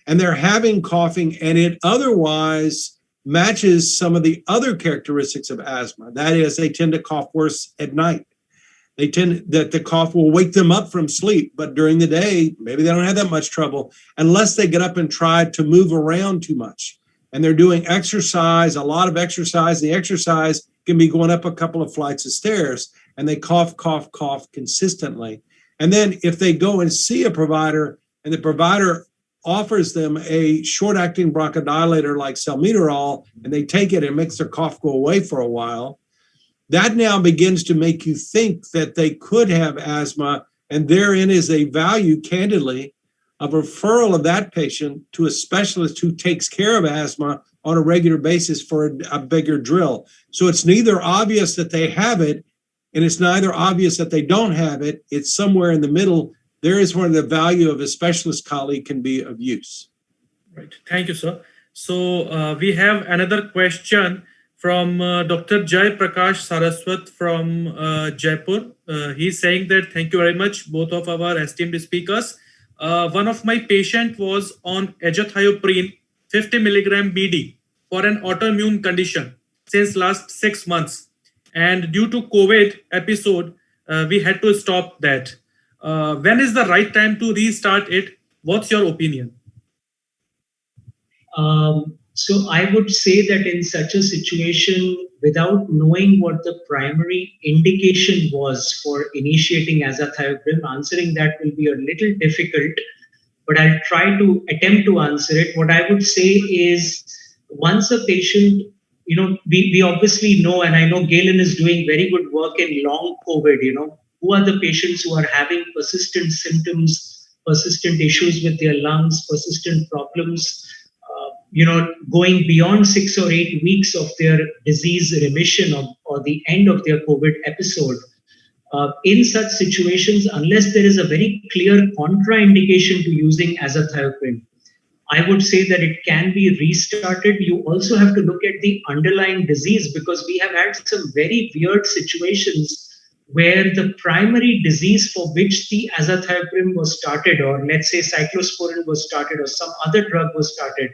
and they're having coughing, and it otherwise matches some of the other characteristics of asthma. That is, they tend to cough worse at night. They tend that the cough will wake them up from sleep, but during the day, maybe they don't have that much trouble unless they get up and try to move around too much. And they're doing exercise, a lot of exercise. The exercise can be going up a couple of flights of stairs, and they cough, cough, cough consistently. And then if they go and see a provider, and the provider offers them a short-acting bronchodilator like salmeterol, and they take it and makes their cough go away for a while, that now begins to make you think that they could have asthma, and therein is a value, candidly, of referral of that patient to a specialist who takes care of asthma on a regular basis for a bigger drill. So it's neither obvious that they have it, and it's neither obvious that they don't have it. It's somewhere in the middle. There is where the value of a specialist colleague can be of use. Right. Thank you, sir. So we have another question from Dr. Jai Prakash Saraswat from Jaipur. He's saying that thank you very much, both of our esteemed speakers. One of my patient was on azathioprine 50 milligram BD for an autoimmune condition since last 6 months. And due to COVID episode, we had to stop that. When is the right time to restart it? What's your opinion? So I would say that in such a situation, without knowing what the primary indication was for initiating azathioprine, answering that will be a little difficult, but I'll try to attempt to answer it. What I would say is, once a patient, we obviously know, and I know Galen is doing very good work in long COVID, who are the patients who are having persistent symptoms, persistent issues with their lungs, persistent problems, going beyond 6 or 8 weeks of their disease remission or the end of their COVID episode. In such situations, unless there is a very clear contraindication to using azathioprine, I would say that it can be restarted. You also have to look at the underlying disease, because we have had some very weird situations where the primary disease for which the azathioprine was started, or let's say cyclosporin was started, or some other drug was started,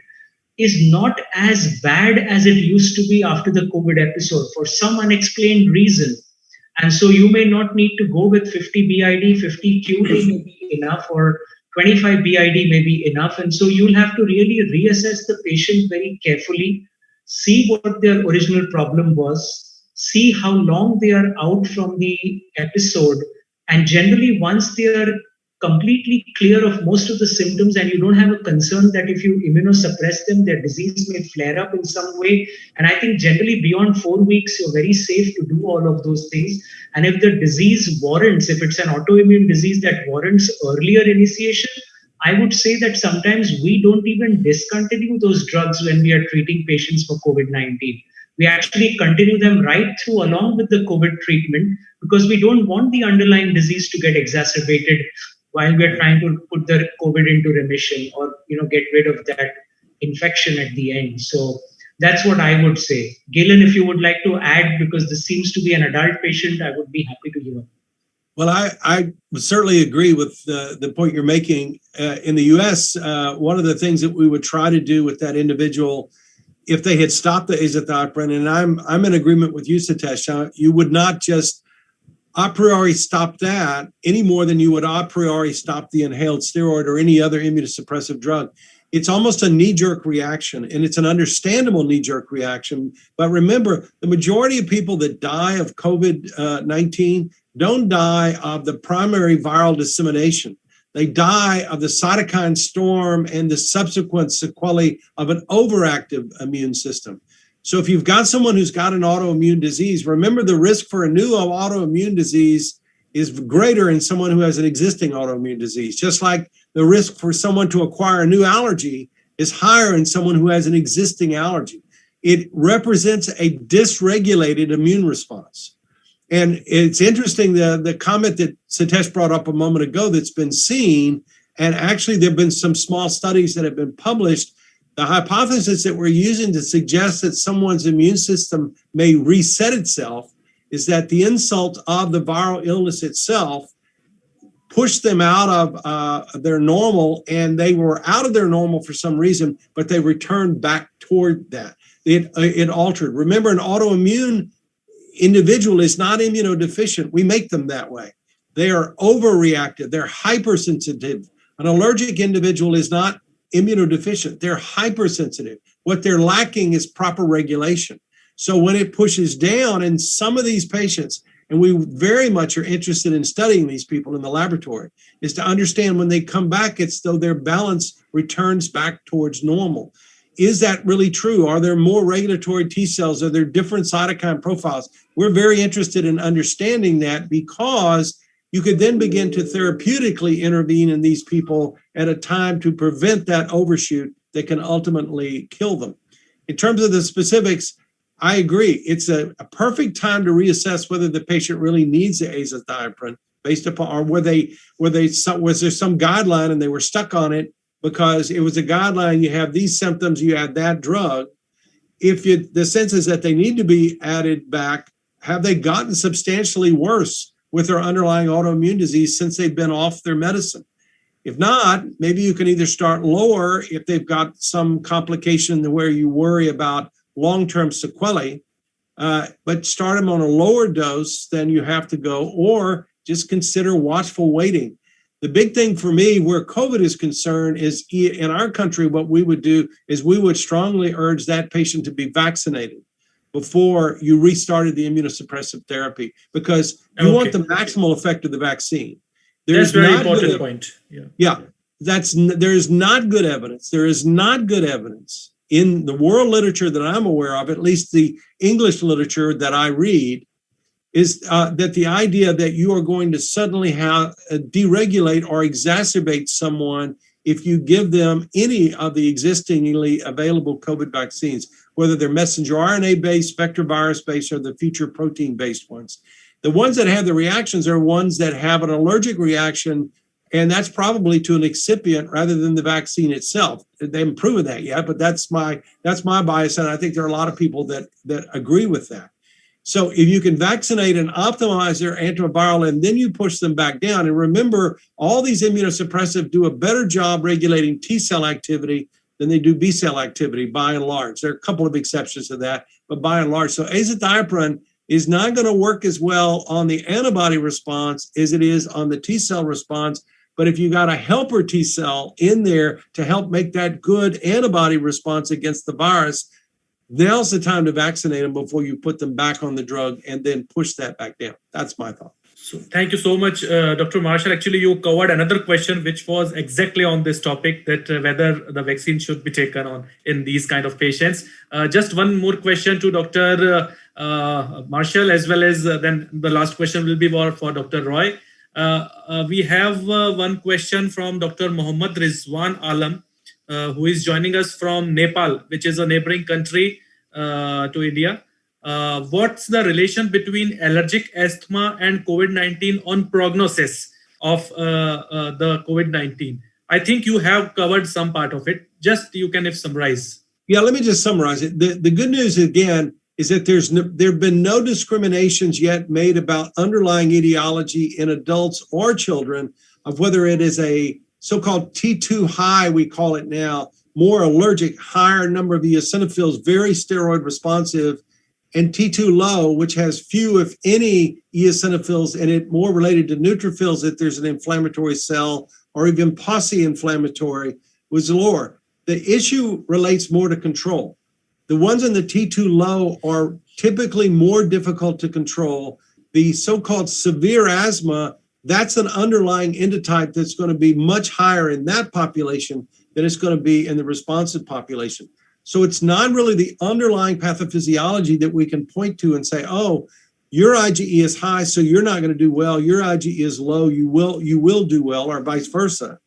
is not as bad as it used to be after the COVID episode for some unexplained reason. And so you may not need to go with 50 BID, 50 QD may be enough, or 25 BID may be enough. And so you'll have to really reassess the patient very carefully, see what their original problem was, see how long they are out from the episode. And generally, once they are completely clear of most of the symptoms and you don't have a concern that if you immunosuppress them, their disease may flare up in some way. And I think generally beyond 4 weeks, you're very safe to do all of those things. And if the disease warrants, if it's an autoimmune disease that warrants earlier initiation, I would say that sometimes we don't even discontinue those drugs when we are treating patients for COVID-19. We actually continue them right through along with the COVID treatment, because we don't want the underlying disease to get exacerbated while we're trying to put the COVID into remission, or get rid of that infection at the end. So that's what I would say. Galen, if you would like to add, because this seems to be an adult patient, I would be happy to hear. Well, I would certainly agree with the point you're making. In the U.S., one of the things that we would try to do with that individual, if they had stopped the azathioprine, and I'm in agreement with you, Satish, you would not just a priori stop that any more than you would a priori stop the inhaled steroid or any other immunosuppressive drug. it's almost a knee-jerk reaction, and it's an understandable knee-jerk reaction. But remember, the majority of people that die of COVID-19 don't die of the primary viral dissemination. They die of the cytokine storm and the subsequent sequelae of an overactive immune system. So if you've got someone who's got an autoimmune disease, remember the risk for a new autoimmune disease is greater in someone who has an existing autoimmune disease, just like the risk for someone to acquire a new allergy is higher in someone who has an existing allergy. It represents a dysregulated immune response. And it's interesting, the comment that Satish brought up a moment ago that's been seen, and actually there have been some small studies that have been published. The hypothesis that we're using to suggest that someone's immune system may reset itself is that the insult of the viral illness itself pushed them out of their normal, and they were out of their normal for some reason, but they returned back toward that. It altered. Remember, an autoimmune individual is not immunodeficient. We make them that way. They are overreactive. They're hypersensitive. An allergic individual is not immunodeficient. They're hypersensitive. What they're lacking is proper regulation. So when it pushes down in some of these patients, and we very much are interested in studying these people in the laboratory, is to understand when they come back, it's though their balance returns back towards normal. Is that really true? Are there more regulatory T cells? Are there different cytokine profiles? We're very interested in understanding that, because you could then begin to therapeutically intervene in these people at a time to prevent that overshoot that can ultimately kill them. In terms of the specifics, I agree. It's a perfect time to reassess whether the patient really needs the azathioprine based upon, or was there some guideline and they were stuck on it because it was a guideline, you have these symptoms, you add that drug. If the sense is that they need to be added back, have they gotten substantially worse with their underlying autoimmune disease since they've been off their medicine? If not, maybe you can either start lower if they've got some complication where you worry about long-term sequelae, but start them on a lower dose than you have to go, or just consider watchful waiting. The big thing for me where COVID is concerned is in our country, what we would do is we would strongly urge that patient to be vaccinated before you restarted the immunosuppressive therapy, because you want the maximal effect of the vaccine. That's a very important point. Yeah, there is not good evidence. There is not good evidence in the world literature that I'm aware of, at least the English literature that I read, is that the idea that you are going to suddenly have deregulate or exacerbate someone if you give them any of the existingly available COVID vaccines, whether they're messenger RNA-based, vector virus-based, or the future protein-based ones. The ones that have the reactions are ones that have an allergic reaction, and that's probably to an excipient rather than the vaccine itself. They haven't proven that yet, but that's my bias, and I think there are a lot of people that agree with that. So if you can vaccinate and optimize their antiviral, and then you push them back down, and remember, all these immunosuppressive do a better job regulating T cell activity than they do B cell activity by and large. There are a couple of exceptions to that, but by and large. So azathioprine is not going to work as well on the antibody response as it is on the T cell response. But if you got a helper T cell in there to help make that good antibody response against the virus, now's the time to vaccinate them before you put them back on the drug and then push that back down. That's my thought. So thank you so much, Dr. Marshall. Actually, you covered another question which was exactly on this topic, that whether the vaccine should be taken on in these kind of patients. Just one more question to Dr. Marshall, as well as then the last question will be for Dr. Roy. We have one question from Dr. Mohammad Rizwan Alam, who is joining us from Nepal, which is a neighboring country to India. What's the relation between allergic asthma and COVID-19 on prognosis of the COVID-19? I think you have covered some part of it. Just you can summarize. Yeah, let me just summarize it. The good news, again, is that there have been no discriminations yet made about underlying etiology in adults or children of whether it is a so-called T2 high, we call it now, more allergic, higher number of eosinophils, very steroid responsive, and T2 low, which has few, if any, eosinophils in it, more related to neutrophils if there's an inflammatory cell, or even posse-inflammatory, was lower. The issue relates more to control. The ones in the T2 low are typically more difficult to control. The so-called severe asthma, that's an underlying endotype that's going to be much higher in that population than it's going to be in the responsive population. So it's not really the underlying pathophysiology that we can point to and say, oh, your IgE is high, so you're not going to do well. Your IgE is low, you will do well, or vice versa.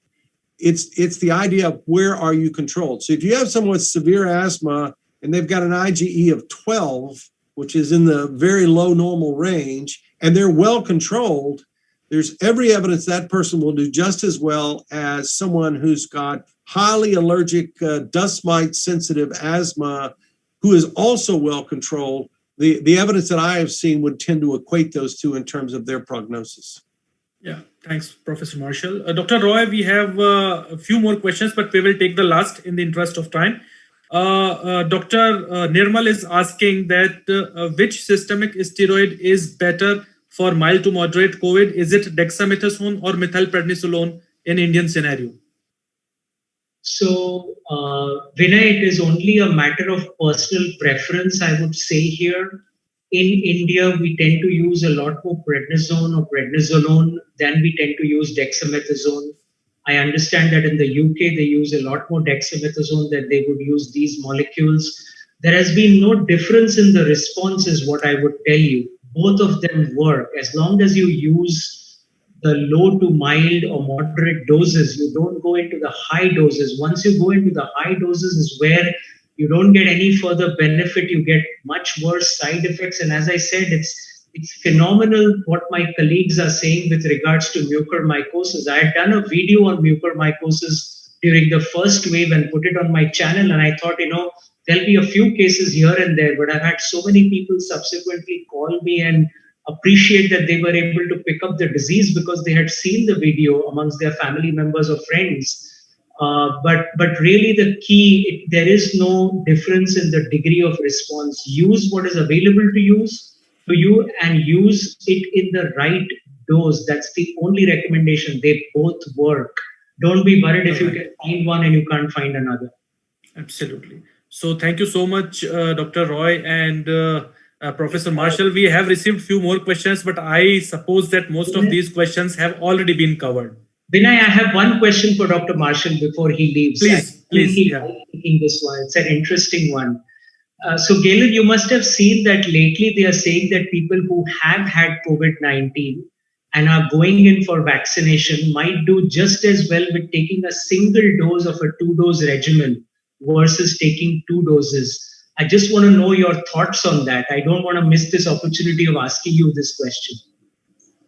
It's the idea of where are you controlled. So if you have someone with severe asthma and they've got an IgE of 12, which is in the very low normal range, and they're well controlled, there's every evidence that person will do just as well as someone who's got highly allergic, dust mite sensitive asthma, who is also well controlled. The evidence that I have seen would tend to equate those two in terms of their prognosis. Yeah, thanks, Professor Marshall. Dr. Roy, we have a few more questions, but we will take the last in the interest of time. Dr. Nirmal is asking that which systemic steroid is better for mild to moderate COVID? Is it dexamethasone or methylprednisolone in Indian scenario? So, Vinay, it is only a matter of personal preference, I would say here. In India, we tend to use a lot more prednisone or prednisolone than we tend to use dexamethasone. I understand that in the UK, they use a lot more dexamethasone than they would use these molecules. There has been no difference in the response is what I would tell you. Both of them work. As long as you use the low to mild or moderate doses, you don't go into the high doses. Once you go into the high doses is where you don't get any further benefit, you get much worse side effects. And as I said, it's phenomenal what my colleagues are saying with regards to mucormycosis. I had done a video on mucormycosis during the first wave and put it on my channel. And I thought, there'll be a few cases here and there, but I've had so many people subsequently call me and appreciate that they were able to pick up the disease because they had seen the video amongst their family members or friends. But really the key, there is no difference in the degree of response. Use what is available to you and use it in the right dose. That's the only recommendation. They both work. Don't be worried if you can find one and you can't find another. Absolutely. So thank you so much, Dr. Roy and Professor Marshall. We have received few more questions, but I suppose that most of these questions have already been covered. Vinay, I have one question for Dr. Marshall before he leaves. Please. Yeah. Taking this one. It's an interesting one. So, Galen, you must have seen that lately they are saying that people who have had COVID-19 and are going in for vaccination might do just as well with taking a single dose of a 2-dose regimen versus taking 2 doses. I just want to know your thoughts on that. I don't want to miss this opportunity of asking you this question.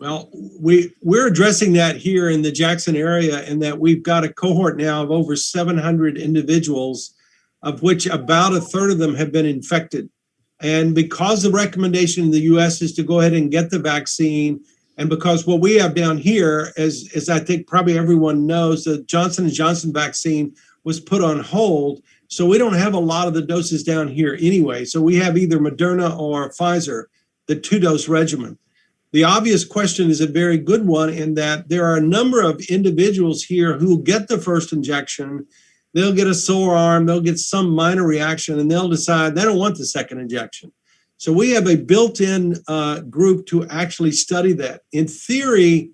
Well, we're addressing that here in the Jackson area in that we've got a cohort now of over 700 individuals, of which about a third of them have been infected. And because the recommendation in the US is to go ahead and get the vaccine, and because what we have down here, as I think probably everyone knows, the Johnson & Johnson vaccine was put on hold. So we don't have a lot of the doses down here anyway. So we have either Moderna or Pfizer, the 2-dose regimen. The obvious question is a very good one in that there are a number of individuals here who get the first injection, they'll get a sore arm, they'll get some minor reaction, and they'll decide they don't want the second injection. So we have a built-in group to actually study that. In theory,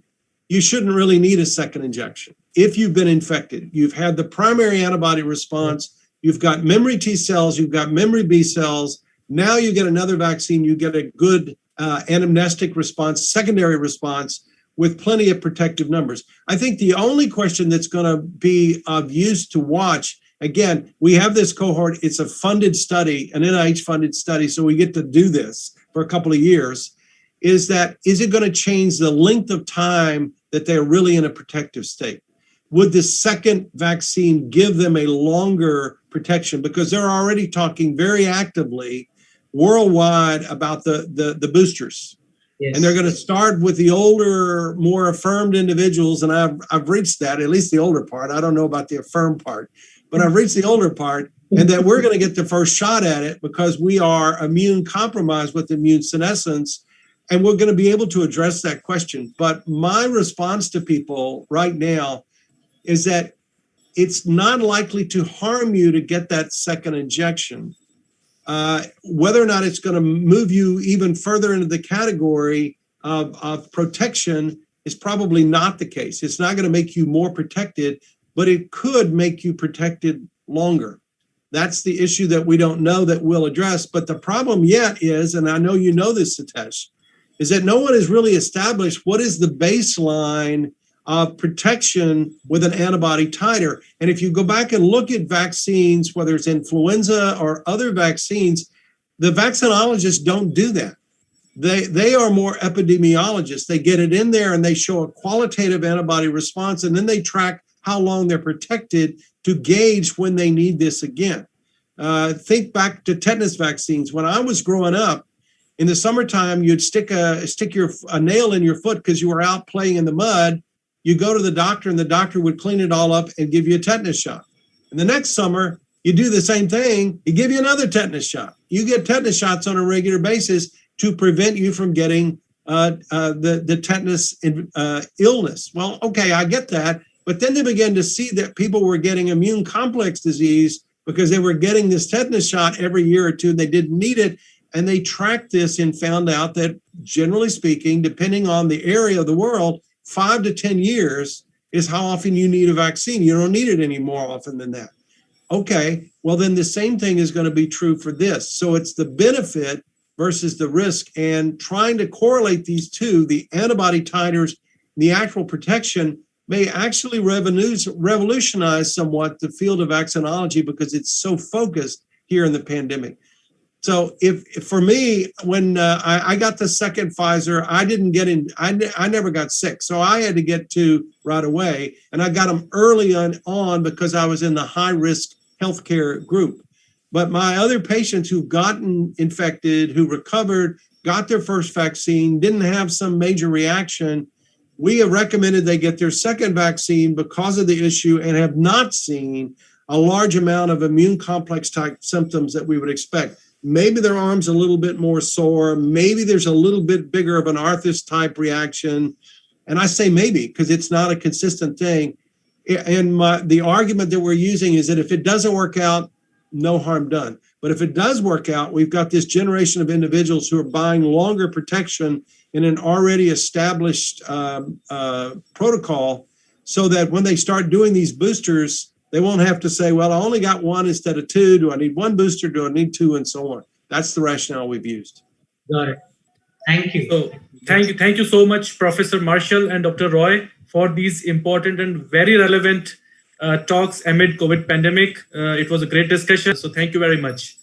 you shouldn't really need a second injection. If you've been infected, you've had the primary antibody response, you've got memory T cells, you've got memory B cells, now you get another vaccine, you get a good anamnestic response, secondary response with plenty of protective numbers. I think the only question that's going to be of use to watch, again, we have this cohort, it's a funded study, an NIH funded study, so we get to do this for a couple of years, is it going to change the length of time that they're really in a protective state? Would the second vaccine give them a longer protection? Because they're already talking very actively worldwide about the boosters. Yes. And they're going to start with the older, more affirmed individuals. And I've reached that, at least the older part. I don't know about the affirmed part, but I've reached the older part, and that we're going to get the first shot at it because we are immune compromised with immune senescence. And we're going to be able to address that question. But my response to people right now is that it's not likely to harm you to get that second injection. Whether or not it's going to move you even further into the category of protection is probably not the case. It's not going to make you more protected, but it could make you protected longer. That's the issue that we don't know that we'll address. But the problem yet is, and I know you know this, Satish, is that no one has really established what is the baseline of protection with an antibody titer. And if you go back and look at vaccines, whether it's influenza or other vaccines, the vaccinologists don't do that. They are more epidemiologists. They get it in there and they show a qualitative antibody response, and then they track how long they're protected to gauge when they need this again. Think back to tetanus vaccines. When I was growing up, in the summertime, you'd stick a nail in your foot because you were out playing in the mud. You go to the doctor and the doctor would clean it all up and give you a tetanus shot. And the next summer, you do the same thing. You give you another tetanus shot. You get tetanus shots on a regular basis to prevent you from getting the tetanus illness. Well, okay, I get that. But then they began to see that people were getting immune complex disease because they were getting this tetanus shot every year or two. They didn't need it. And they tracked this and found out that, generally speaking, depending on the area of the world, 5 to 10 years is how often you need a vaccine. You don't need it any more often than that. Okay, well, then the same thing is going to be true for this. So it's the benefit versus the risk, and trying to correlate these two, the antibody titers, the actual protection, may actually revolutionize somewhat the field of vaccinology because it's so focused here in the pandemic. So if for me, when I got the second Pfizer, I didn't get in, I never got sick. So I had to get two right away. And I got them early on because I was in the high risk healthcare group. But my other patients who've gotten infected, who recovered, got their first vaccine, didn't have some major reaction, we have recommended they get their second vaccine because of the issue and have not seen a large amount of immune complex type symptoms that we would expect. Maybe their arm's a little bit more sore. Maybe there's a little bit bigger of an arthritis type reaction. And I say maybe because it's not a consistent thing. And the argument that we're using is that if it doesn't work out, no harm done. But if it does work out, we've got this generation of individuals who are buying longer protection in an already established protocol so that when they start doing these boosters, they won't have to say, well, I only got one instead of two. Do I need one booster? Do I need two? And so on. That's the rationale we've used. Got it. Thank you. So thank you so much, Professor Marshall and Dr. Roy, for these important and very relevant talks amid COVID pandemic. It was a great discussion. So thank you very much.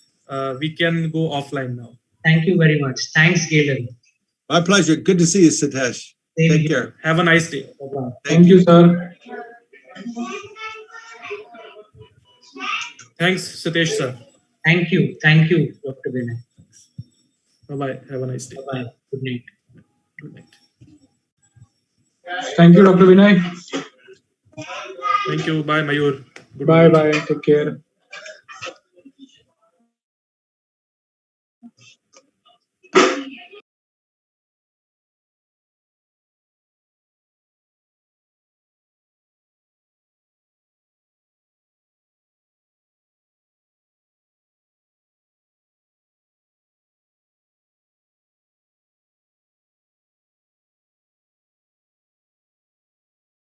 We can go offline now. Thank you very much. Thanks, Galen. My pleasure. Good to see you, Satish. Take care. Have a nice day. Bye-bye. Thank you, sir. Thanks, Satish sir. Thank you. Thank you, Dr. Vinay. Bye-bye. Have a nice day. Bye-bye. Good night. Good night. Thank you, Dr. Vinay. Thank you. Bye, Mayur. Good Bye night. bye. Take care.